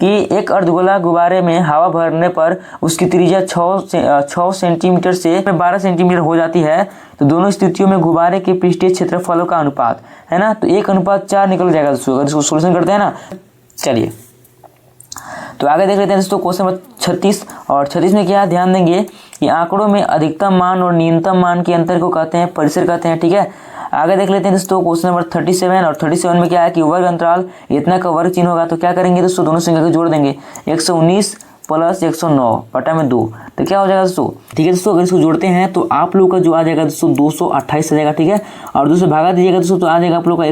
कि एक अर्धगोला गुब्बारे में हवा भरने पर उसकी त्रिज्या 6 सेंटीमीटर से 12 सेंटीमीटर हो जाती है, तो दोनों स्थितियों में गुब्बारे के पृष्ठीय क्षेत्रफलों का अनुपात, है ना, तो 1:4 निकल जाएगा दोस्तों, अगर इसको सोल्यूशन करते हैं ना। चलिए तो आगे देख लेते हैं दोस्तों क्वेश्चन नंबर 36। और 36 में क्या ध्यान देंगे कि आंकड़ों में अधिकतम मान और न्यूनतम मान के अंतर को कहते हैं परिसर कहते हैं। ठीक है, आगे देख लेते हैं दोस्तों क्वेश्चन नंबर 37। और 37 में क्या है कि वर्ग अंतराल इतना का वर्ग चिन्ह होगा, तो क्या करेंगे दोस्तों, दोनों संख्या को जोड़ देंगे, 119 प्लस 109 बटा में 2, तो क्या हो जाएगा दोस्तों। ठीक है दोस्तों, अगर इसको जोड़ते हैं तो आप लोग का जो आ जाएगा दोस्तों 228 आ जाएगा। ठीक है, और दूसरे भागा दीजिएगा दोस्तों तो आ जाएगा आप लोग का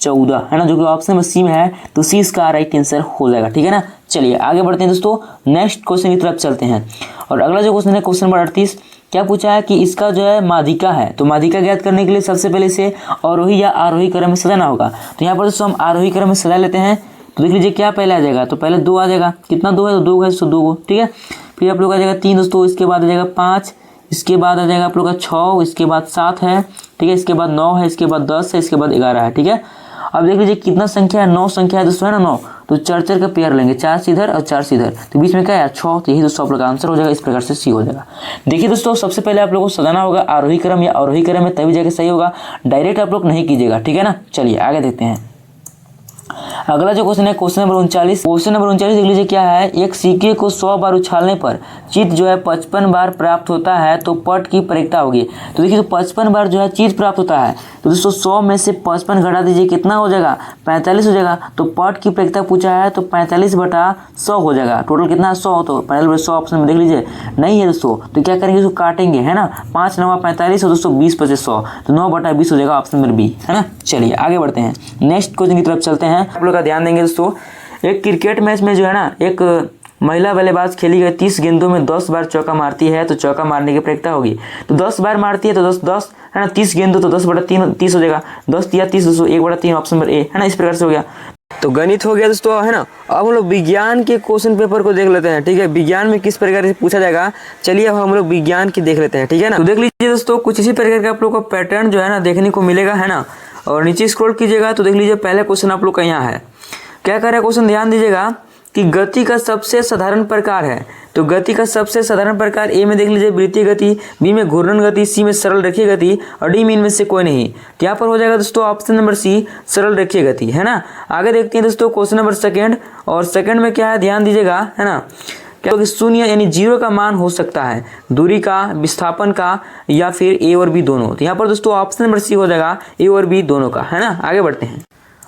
14 है ना, जो कि ऑप्शन नंबर सी में है, तो सी इसका राइट आंसर हो जाएगा। ठीक है ना, चलिए आगे बढ़ते हैं दोस्तों, नेक्स्ट क्वेश्चन की तरफ चलते हैं। और अगला जो क्वेश्चन है क्वेश्चन नंबर 38, क्या पूछा है कि इसका जो है माध्यिका है, तो माध्यिका ज्ञात करने के लिए सबसे पहले इसे अवरोही या आरोही क्रम में सजाना होगा। तो यहाँ पर दोस्तों हम आरोही क्रम में सजा लेते हैं। तो देख लीजिए क्या पहले आ जाएगा, तो पहले 2 आ जाएगा, कितना 2 है, तो 2 है तो 2 को, ठीक है। फिर आप लोग आ जाएगा 3 दोस्तों, इसके बाद आ जाएगा 5, इसके बाद आ जाएगा आप लोग का 6, इसके बाद 7 है, ठीक है, इसके बाद 9 है, इसके बाद 10 है, इसके बाद 11 है, ठीक है। अब देख लीजिए कितना संख्या है, 9 संख्या है दोस्तों, है ना 9, तो 4 का पेयर लेंगे, 4 से इधर और 4 से इधर, तो बीच में क्या है 6, तो यही दोस्तों आप लोग का आंसर हो जाएगा। इस प्रकार से सी हो जाएगा। देखिए दोस्तों, सबसे पहले आप लोगों को सजाना होगा आरोही क्रम या अवरोही क्रम में, तभी जाके सही होगा, डायरेक्ट आप लोग नहीं कीजिएगा। ठीक है ना, चलिए आगे देखते हैं। अगला जो क्वेश्चन है क्वेश्चन नंबर 39, क्वेश्चन नंबर 39 देख लीजिए क्या है, एक सिक्के को 100 बार उछालने पर चित जो है 55 बार प्राप्त होता है, तो पट की परिक्ता होगी। तो देखिए, तो 55 बार जो है चित प्राप्त होता है, तो दोस्तों 100 में से 55 घटा दीजिए, कितना हो जाएगा 45 हो जाएगा। तो पट की परिक्ता पूछा है, तो 45/100 हो जाएगा। टोटल कितना 100, तो 45/100 ऑप्शन में देख लीजिए नहीं है दोस्तों, तो क्या करेंगे, इसको काटेंगे, है ना, 5 9 45 और दोस्तों 20/100, तो 9/20 हो जाएगा, ऑप्शन नंबर बी, है ना। चलिए आगे बढ़ते हैं, नेक्स्ट क्वेश्चन की तरफ चलते हैं। आप लोग का ध्यान देंगे दोस्तों, एक क्रिकेट मैच में जो है ना, एक महिला बल्लेबाज खेली गई 30 गेंदों में 10 बार चौका मारती है, तो चौका मारने की प्रक्रिया होगी। तो 10 बार मारती है, तो 10 है ना, 30 गेंदों, तो 10/3 30 हो जाएगा, 10 या 30 दोस्तों 1/3 ऑप्शन नंबर ए, है ना। इस प्रकार से हो गया, तो गणित हो गया दोस्तों, है ना। अब हम लोग विज्ञान के क्वेश्चन पेपर को देख लेते हैं। ठीक है, विज्ञान में किस प्रकार से पूछा जाएगा, चलिए अब हम लोग विज्ञान की देख लेते हैं। ठीक है ना, तो देख लीजिए दोस्तों, कुछ इसी प्रकार का आप लोग को पैटर्न जो है ना देखने को मिलेगा, है ना। और नीचे स्क्रॉल कीजिएगा तो देख लीजिए पहला क्वेश्चन आप लोग का यहाँ है, क्या कर रहा है क्वेश्चन, ध्यान दीजिएगा कि गति का सबसे साधारण प्रकार है। तो गति का सबसे साधारण प्रकार ए में देख लीजिए वृत्तीय गति, बी में घूर्णन गति, सी में सरल रेखीय गति और डी में इनमें से कोई नहीं। तो यहाँ पर हो जाएगा दोस्तों ऑप्शन नंबर सी, सरल रेखीय गति, है ना। आगे देखते हैं दोस्तों क्वेश्चन नंबर सेकंड, और सेकंड में क्या है ध्यान दीजिएगा, है ना, क्या तो 0 यानी 0 का मान हो सकता है, दूरी का, विस्थापन का, या फिर ए और बी दोनों। तो यहाँ पर दोस्तों ऑप्शन नंबर सी हो जाएगा, ए और बी दोनों का, है ना। आगे बढ़ते हैं,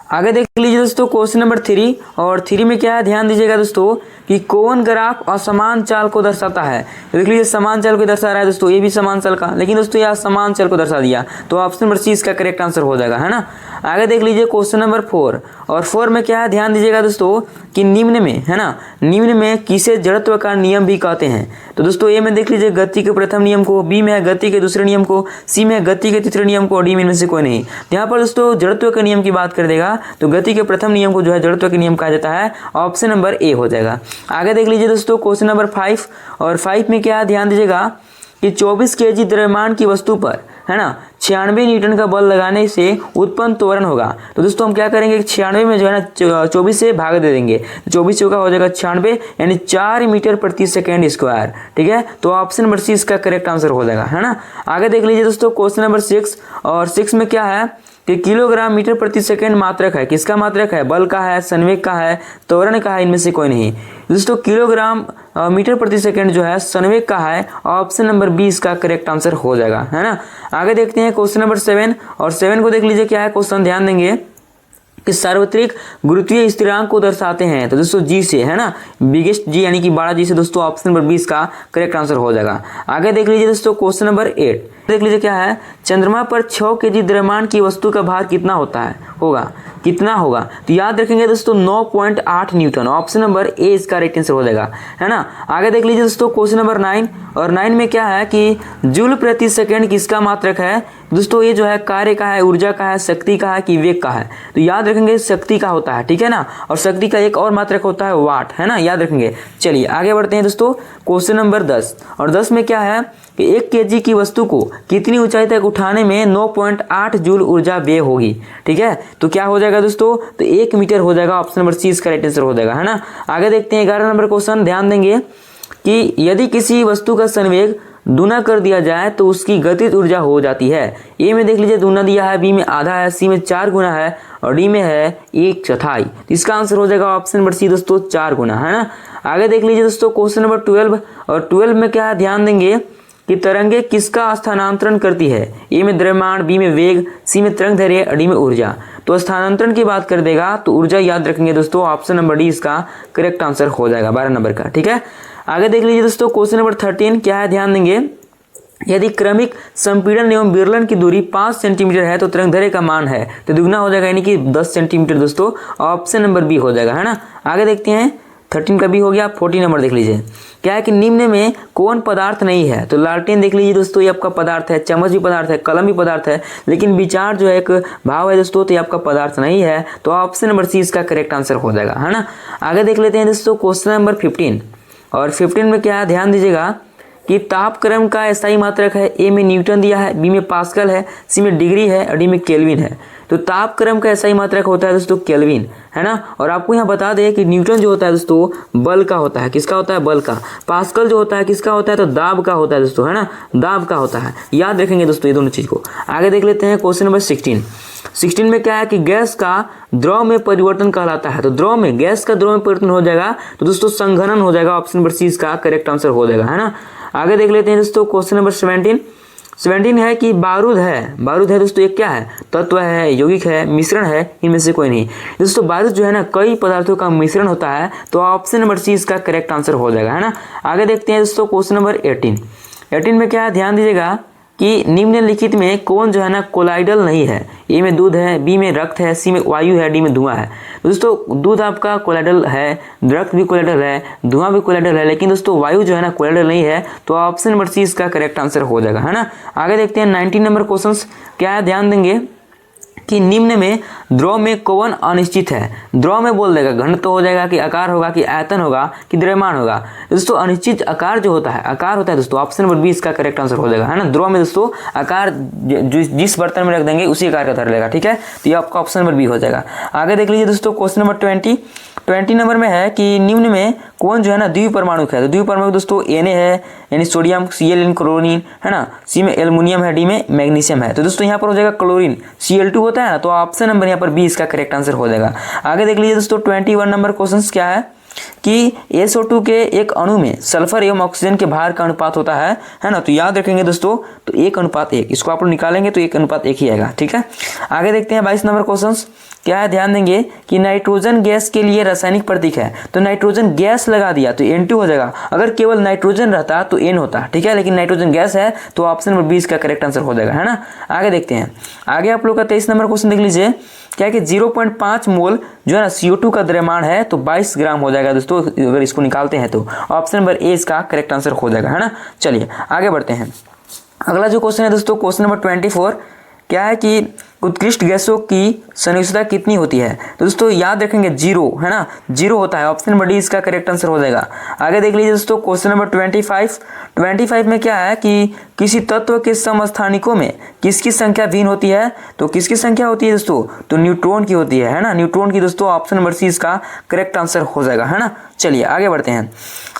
आगे देख लीजिए दोस्तों क्वेश्चन नंबर 3, और 3 में क्या है ध्यान दीजिएगा दोस्तों कि कौन ग्राफ असमान चाल को दर्शाता है। तो देख लीजिए समान चाल को दर्शा रहा है दोस्तों, ये भी समान चाल का, लेकिन दोस्तों यह समान चाल को दर्शा दिया, तो ऑप्शन नंबर सी इसका करेक्ट आंसर हो जाएगा, है ना। आगे देख लीजिए क्वेश्चन नंबर 4, और 4 में क्या है ध्यान दीजिएगा दोस्तों कि निम्न में, है ना, निम्न में किसे जड़त्व का नियम भी कहते हैं। तो दोस्तों ए में देख लीजिए गति के प्रथम नियम को, बी में है गति के दूसरे नियम को, सी में है गति के तीसरे नियम को और डी में इनमें से कोई नहीं। यहाँ पर दोस्तों जड़त्व के नियम की बात कर देगा, तो गति के प्रथम नियम को जो है जड़त्व के नियम कहा जाता है, ऑप्शन नंबर ए हो जाएगा। आगे देख लीजिए दोस्तों क्वेश्चन नंबर 5, और 5 में क्या है ध्यान दीजिएगा कि 24 kg द्रव्यमान की वस्तु पर, है ना, 96 न्यूटन का बल लगाने से उत्पन्न त्वरण होगा। तो दोस्तों हम क्या करेंगे, 96 में जो है ना 24 से भाग दे देंगे, 24 चौका हो जाएगा 96, यानी 4 मीटर प्रति सेकेंड स्क्वायर। ठीक है, तो ऑप्शन नंबर सी इसका करेक्ट आंसर हो जाएगा, है ना। आगे देख लीजिए दोस्तों क्वेश्चन नंबर 6, और 6 में क्या है कि किलोग्राम मीटर प्रति सेकंड मात्रक है, किसका मात्रक है, बल का है, संवेग का है, त्वरण का है, इनमें से कोई नहीं। दोस्तों किलोग्राम मीटर प्रति सेकंड जो है संवेग का है, ऑप्शन नंबर बी इसका करेक्ट आंसर हो जाएगा, है ना। आगे देखते हैं क्वेश्चन नंबर 7, और 7 को देख लीजिए क्या है क्वेश्चन, ध्यान देंगे कि सार्वत्रिक गुरुत्वीय स्थिरांक को दर्शाते हैं। तो दोस्तों जी से, है ना, बिगेस्ट जी यानी कि बड़ा जी से, दोस्तों ऑप्शन नंबर 20 का करेक्ट आंसर हो जाएगा। आगे देख लीजिए दोस्तों क्वेश्चन नंबर 8, देख लीजिए क्या है, चंद्रमा पर 6 kg द्रव्यमान की वस्तु का भार कितना होता है, कितना होगा। तो याद रखेंगे दोस्तों 9.8 न्यूटन, ऑप्शन नंबर ए इसका राइट आंसर हो जाएगा, है ना। आगे देख लीजिए दोस्तों क्वेश्चन नंबर 9, और 9 में क्या है कि जूल प्रति सेकंड किसका मात्रक है। दोस्तों ये जो है कार्य का है, ऊर्जा का है, शक्ति का है कि वेग का है। तो याद रखेंगे शक्ति का होता है, ठीक है ना, और शक्ति का एक और मात्रक होता है वाट, है ना, याद रखेंगे। चलिए आगे बढ़ते हैं दोस्तों क्वेश्चन नंबर 10, और 10 में क्या है कि 1 kg की वस्तु को कितनी ऊंचाई तक उठाने में 9.8 जूल ऊर्जा व्यय होगी। ठीक है, तो क्या हो जाएगा दोस्तों, तो 1 मीटर हो जाएगा, ऑप्शन नंबर सी इसका राइट आंसर हो जाएगा, है ना। आगे देखते हैं 11 नंबर क्वेश्चन, ध्यान देंगे कि यदि किसी वस्तु का संवेग दूना कर दिया जाए तो उसकी गतिज ऊर्जा हो जाती है। ए में देख लीजिए दूना दिया है, बी में आधा है, सी में 4 गुना है और डी में है 1/4। तो इसका आंसर हो जाएगा ऑप्शन नंबर सी दोस्तों 4 गुना, है ना। आगे देख लीजिए दोस्तों क्वेश्चन नंबर 12, और 12 में क्या है ध्यान देंगे कि तरंगे किसका स्थानांतरण करती है। ए में द्रव्यमान, बी में वेग, सी में तरंग दैर्घ्य और डी में ऊर्जा। तो स्थानांतरण की बात कर देगा तो ऊर्जा याद रखेंगे दोस्तों, ऑप्शन नंबर डी इसका करेक्ट आंसर हो जाएगा 12 नंबर का। ठीक है, आगे देख लीजिए दोस्तों क्वेश्चन नंबर 13 क्या है ध्यान देंगे यदि क्रमिक संपीड़न एवं विरलन की दूरी 5 सेंटीमीटर है तो तरंगदैर्घ्य का मान है तो दुगना हो जाएगा, यानी कि 10 सेंटीमीटर दोस्तों। ऑप्शन नंबर बी हो जाएगा, है ना। आगे देखते हैं 13 का बी हो गया। 14 नंबर देख लीजिए, क्या है कि निम्न में कौन पदार्थ नहीं है? तो लालटेन देख लीजिए दोस्तों, ये आपका पदार्थ है, चम्मच भी पदार्थ है, कलम भी पदार्थ है, लेकिन विचार जो है एक भाव है दोस्तों, तो ये आपका पदार्थ नहीं है। तो ऑप्शन नंबर सी इसका करेक्ट आंसर हो जाएगा, है ना। आगे देख लेते हैं दोस्तों क्वेश्चन नंबर 15। और 15 में क्या है, ध्यान दीजिएगा कि तापक्रम का SI मात्रक है। ए में न्यूटन दिया है, बी में पास्कल है, सी में डिग्री है और डी में केल्विन है। तो तापक्रम का SI मात्रक होता है दोस्तों केल्विन, है ना। और आपको यहाँ बता दें कि न्यूटन जो होता है दोस्तों बल का होता है, किसका होता है? बल का। पास्कल जो होता है किसका होता है? तो दाब का होता है दोस्तों, है ना, दाब का होता है। याद रखेंगे दोस्तों ये दोनों चीज को। आगे देख लेते हैं क्वेश्चन नंबर 16 में क्या है कि गैस का द्रव में परिवर्तन कहलाता है। तो द्रव में, गैस का द्रव में परिवर्तन हो जाएगा तो दोस्तों संघनन हो जाएगा। ऑप्शन नंबर सी इसका करेक्ट आंसर हो जाएगा, है ना। आगे देख लेते हैं दोस्तों क्वेश्चन नंबर 17 है कि बारूद है दोस्तों, ये क्या है? तत्व है, यौगिक है, मिश्रण है, इनमें से कोई नहीं। दोस्तों बारूद जो है ना कई पदार्थों का मिश्रण होता है, तो ऑप्शन नंबर सी इसका करेक्ट आंसर हो जाएगा, है ना। आगे देखते हैं दोस्तों क्वेश्चन नंबर 18 में क्या है, ध्यान दीजिएगा कि निम्नलिखित में कौन जो है ना कोलाइडल नहीं है? ए में दूध है, बी में रक्त है, सी में वायु है, डी में धुआं है। दोस्तों दूध आपका कोलाइडल है, रक्त भी कोलाइडल है, धुआं भी कोलाइडल है, लेकिन दोस्तों वायु जो है ना कोलाइडल नहीं है। तो ऑप्शन नंबर सी इसका करेक्ट आंसर हो जाएगा, है ना। आगे देखते हैं 19 नंबर क्वेश्चन क्या है, ध्यान देंगे कि निम्न में द्रव में कौन अनिश्चित है? द्रव में बोल देगा घनत्व हो जाएगा कि आकार होगा कि आयतन होगा कि द्रव्यमान होगा। दोस्तों अनिश्चित आकार जो होता है, आकार होता है दोस्तों। ऑप्शन नंबर बी इसका करेक्ट आंसर हो जाएगा, है ना। द्रव में दोस्तों आकार जिस बर्तन में रख देंगे उसी आकार का धर लेगा, ठीक है। तो ये आपका ऑप्शन नंबर बी हो जाएगा। आगे देख लीजिए दोस्तों क्वेश्चन नंबर 20 नंबर में है कि निम्न में कौन जो है ना द्विपरमाणुक है? तो द्विपरमाणुक दोस्तों Na है, यानी सोडियम, Cl यानी क्लोरीन, है ना, सी में एल्युमिनियम है, डी में मैग्नीशियम है। तो दोस्तों यहाँ पर हो जाएगा क्लोरीन, Cl2 होता है ना। तो ऑप्शन नंबर यहाँ पर बी इसका करेक्ट आंसर हो जाएगा। आगे देख लीजिए दोस्तों 21 नंबर क्वेश्चन क्या है कि SO2 के एक अणु में सल्फर एवं ऑक्सीजन के भार का अनुपात होता है ना। तो याद रखेंगे दोस्तों, तो 1:1, इसको आप लोग निकालेंगे तो 1:1 ही आएगा, ठीक है। आगे देखते हैं 22 नंबर क्वेश्चन क्या है, ध्यान देंगे कि नाइट्रोजन गैस के लिए रासायनिक प्रतीक है। तो नाइट्रोजन गैस लगा दिया तो N2 हो जाएगा। अगर केवल नाइट्रोजन रहता तो N होता, ठीक है, लेकिन नाइट्रोजन गैस है तो ऑप्शन नंबर 20 का करेक्ट आंसर हो जाएगा, है ना। आगे देखते हैं, आगे आप लोग का 23 नंबर क्वेश्चन देख लीजिए, क्या है कि 0.5 मोल जो है ना CO2 का द्रव्यमान है तो 22 ग्राम हो जाएगा दोस्तों। अगर इसको निकालते हैं तो ऑप्शन नंबर ए इसका करेक्ट आंसर हो जाएगा, है ना। चलिए आगे बढ़ते हैं। अगला जो क्वेश्चन है दोस्तों क्वेश्चन नंबर 24 क्या है कि उत्कृष्ट गैसों की संयोजकता कितनी होती है? तो दोस्तों याद रखेंगे 0, है ना, 0 होता है। ऑप्शन नंबर डी इसका करेक्ट आंसर हो जाएगा। आगे देख लीजिए दोस्तों क्वेश्चन नंबर 25 में क्या है कि किसी तत्व के समस्थानिकों में किसकी संख्या भिन्न होती है? तो किसकी संख्या होती है दोस्तों? तो न्यूट्रॉन की होती है ना, न्यूट्रॉन की दोस्तों। ऑप्शन नंबर सी इसका करेक्ट आंसर हो जाएगा, है ना। चलिए आगे बढ़ते हैं।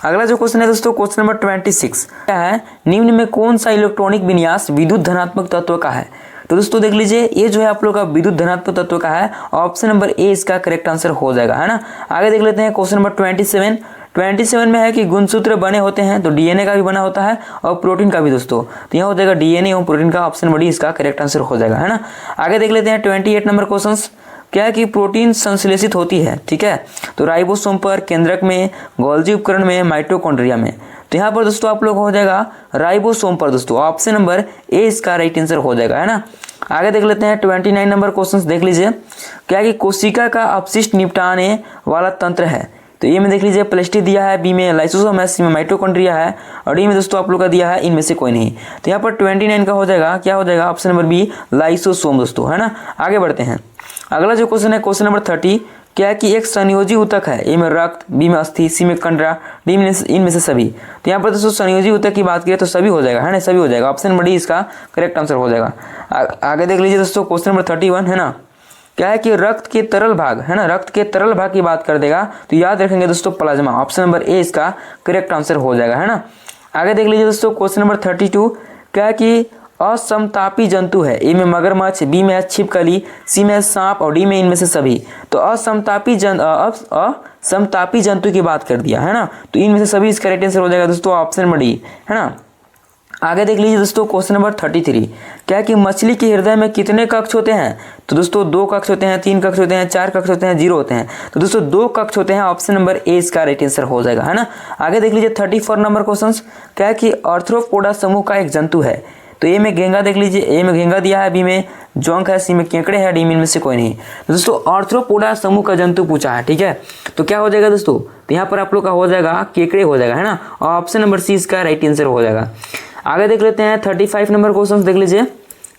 अगला जो क्वेश्चन है दोस्तों क्वेश्चन नंबर 26 क्या है, निम्न में कौन सा इलेक्ट्रॉनिक विन्यास विद्युत धनात्मक तत्व का है? तो दोस्तों देख लीजिए ये जो है आप लोग का विद्युत धनात्मक तत्व का है। ऑप्शन नंबर ए इसका करेक्ट आंसर हो जाएगा, है ना। आगे देख लेते हैं क्वेश्चन नंबर 27 में है कि गुणसूत्र बने होते हैं तो DNA का भी बना होता है और प्रोटीन का भी दोस्तों। तो यहाँ हो जाएगा DNA और प्रोटीन का। ऑप्शन नंबर डी इसका करेक्ट आंसर हो जाएगा, है ना। आगे देख लेते हैं 28 नंबर क्वेश्चन क्या है कि प्रोटीन संश्लेषित होती है, ठीक है, तो राइबोसोम पर, केंद्रक में, गोल्जी उपकरण में, माइटोकॉन्ड्रिया में। तो यहाँ पर दोस्तों आप लोग हो जाएगा राइबोसोम पर दोस्तों। ऑप्शन नंबर ए इसका राइट आंसर हो जाएगा, है ना। आगे देख लेते हैं 29 नंबर क्वेश्चन देख लीजिए, क्या है कि कोशिका का अपशिष्ट निपटाने वाला तंत्र है। तो ए में देख लीजिए प्लास्टिक दिया है, बी में लाइसोसोम है, सी में माइटोकॉन्ड्रिया है और डी में दोस्तों आप लोग का दिया है इनमें से कोई नहीं। तो यहाँ पर 29 का हो जाएगा, क्या हो जाएगा? ऑप्शन नंबर बी लाइसोसोम दोस्तों, है ना। आगे बढ़ते हैं। अगला जो क्वेश्चन है क्वेश्चन नंबर 30 क्या है कि एक संयोजी ऊतक है। ए में रक्त, बी में अस्थि, सी में कंडरा, डी में इनमें से सभी। तो यहाँ पर दोस्तों संयोजी ऊतक की बात करें तो सभी हो जाएगा, है ना, सभी हो जाएगा। ऑप्शन नंबर डी इसका करेक्ट आंसर हो जाएगा। आगे देख लीजिए दोस्तों क्वेश्चन नंबर 31 है ना, क्या है कि रक्त के तरल भाग, है ना, रक्त के तरल भाग की बात कर देगा तो याद रखेंगे दोस्तों प्लाज्मा। ऑप्शन नंबर ए इसका करेक्ट आंसर हो जाएगा, है ना। आगे देख लीजिए दोस्तों क्वेश्चन नंबर 32 क्या है कि असमतापी जंतु है। ए में मगरमच्छ, बी में छिपकली, सी में सांप और डी में इनमें से सभी। तो असमतापी जंतु की बात कर दिया, है ना, तो इनमें से सभी इसका राइट आंसर हो जाएगा दोस्तों। ऑप्शन नंबर डी, है ना। आगे देख लीजिए दोस्तों क्वेश्चन नंबर 33, क्या कि मछली के हृदय में कितने कक्ष होते हैं? तो दोस्तों 2 कक्ष होते हैं, 3 कक्ष होते हैं, 4 कक्ष होते हैं, 0 होते हैं। तो दोस्तों 2 कक्ष होते हैं, ऑप्शन नंबर ए इसका राइट आंसर हो जाएगा, है ना। आगे देख लीजिए 34 नंबर क्वेश्चन, क्या कि आर्थ्रोपोडा समूह का एक जंतु है? तो ए में घेंगा देख लीजिए, ए में घेंगा दिया है, बी में जोंक है, सी में केकड़े है, डी में इनमें से कोई नहीं। तो दोस्तों आर्थ्रोपोडा समूह का जंतु पूछा है, ठीक है। तो क्या हो जाएगा दोस्तों, तो यहाँ पर आप लोग का हो जाएगा केकड़े हो जाएगा, है ना। और ऑप्शन नंबर सी इसका राइट आंसर हो जाएगा। आगे देख लेते हैं 35 नंबर क्वेश्चन देख लीजिए,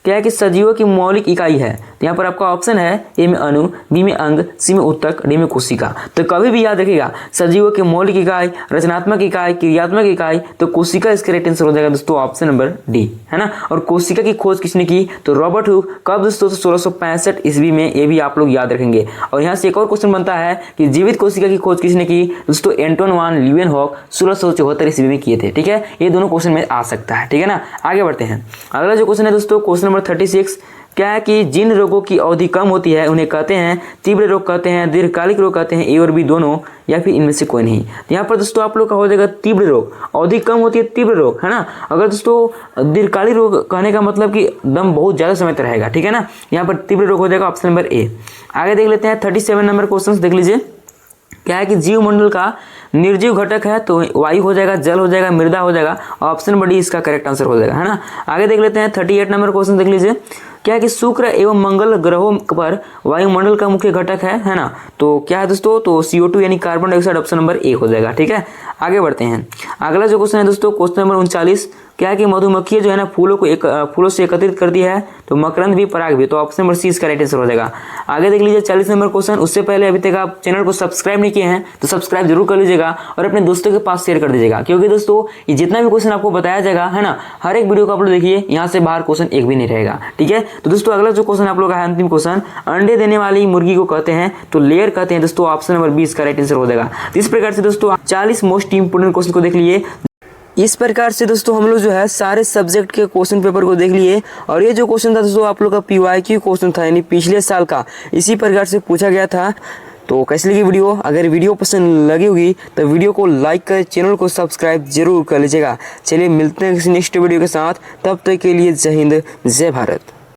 क्या है कि सजीवों की मौलिक इकाई है? तो यहाँ पर आपका ऑप्शन है ए में अणु, बी में अंग, सी में ऊतक, डी में कोशिका। तो कभी भी याद रखिएगा सजीवों की मौलिक इकाई, रचनात्मक इकाई, क्रियात्मक इकाई, तो कोशिका इसका राइट आंसर हो जाएगा दोस्तों ऑप्शन नंबर डी, है ना। और कोशिका की खोज किसने की? तो रॉबर्ट हुक। कब दोस्तों? 1665 ईस्वी में, ये भी आप लोग याद रखेंगे। और यहाँ से एक और क्वेश्चन बनता है कि जीवित कोशिका की खोज किसने की? दोस्तों एंटोन वान ल्यूवेनहॉक 1674 ईस्वी में किए थे, ठीक है। ये दोनों क्वेश्चन में आ सकता है, ठीक है ना। आगे बढ़ते हैं, अगला जो क्वेश्चन है दोस्तों क्वेश्चन नंबर 36, क्या है कि जिन रोगों की अवधि कम होती है उन्हें कहते हैं तीव्र रोग कहते हैं, दीर्घकालिक रोग कहते हैं, ए और बी दोनों, या फिर इनमें से कोई नहीं। तो यहाँ पर दोस्तों आप लोग का हो जाएगा तीव्र रोग, अवधि कम होती है तीव्र रोग, है ना। अगर दोस्तों दीर्घकालिक रोग कहने का मतलब कि दम बहुत ज़्यादा समय तक रहेगा, ठीक है ना। यहाँ पर तीव्र रोग हो जाएगा ऑप्शन नंबर ए। आगे देख लेते हैं 37 नंबर क्वेश्चन देख लीजिए, क्या है कि जीवमंडल का निर्जीव घटक है? तो वायु हो जाएगा, जल हो जाएगा, मृदा हो जाएगा, ऑप्शन नंबर डी इसका करेक्ट आंसर हो जाएगा, है ना। आगे देख लेते हैं 38 नंबर क्वेश्चन देख लीजिए, क्या है कि शुक्र एवं मंगल ग्रहों पर वायुमंडल का मुख्य घटक है ना। तो क्या है दोस्तों, तो CO2 यानी carbon dioxide, option number A हो जाएगा, ठीक है। आगे बढ़ते हैं, अगला जो क्वेश्चन है दोस्तों क्वेश्चन नंबर 39, क्या है कि मधुमक्खी जो है ना फूलों से एकत्रित करती है, तो मकरंद भी पराग भी, तो ऑप्शन नंबर सी इसका राइट आंसर हो जाएगा। आगे देख लीजिए 40 नंबर क्वेश्चन, उससे पहले अभी तक आप चैनल को सब्सक्राइब नहीं किए हैं तो सब्सक्राइब जरूर कर लीजिएगा और अपने दोस्तों के पास शेयर कर दीजिएगा, क्योंकि दोस्तों ये जितना भी क्वेश्चन आपको बताया जाएगा, है ना, हर एक वीडियो को आप लोग देखिए, यहाँ से बाहर क्वेश्चन एक भी नहीं रहेगा, ठीक है। तो दोस्तों अगला जो क्वेश्चन आप लोग का है अंतिम क्वेश्चन, अंडे देने वाली मुर्गी को कहते हैं? तो लेयर कहते हैं दोस्तों, ऑप्शन नंबर बी इसका राइट आंसर हो जाएगा। तो इस प्रकार से दोस्तों 40 मोस्ट इंपोर्टेंट क्वेश्चन को देख लिए। इस प्रकार से दोस्तों हम लोग जो है सारे सब्जेक्ट के क्वेश्चन पेपर को देख लिए। और ये जो क्वेश्चन था दोस्तों आप लोग का PYQ क्वेश्चन था, यानी पिछले साल का, इसी प्रकार से पूछा गया था। तो कैसी लगी वीडियो? अगर वीडियो पसंद लगी होगी तो वीडियो को लाइक कर, चैनल को सब्सक्राइब जरूर कर लीजिएगा। चलिए मिलते हैं किसी नेक्स्ट वीडियो के साथ, तब तक के लिए जय हिंद, जय भारत।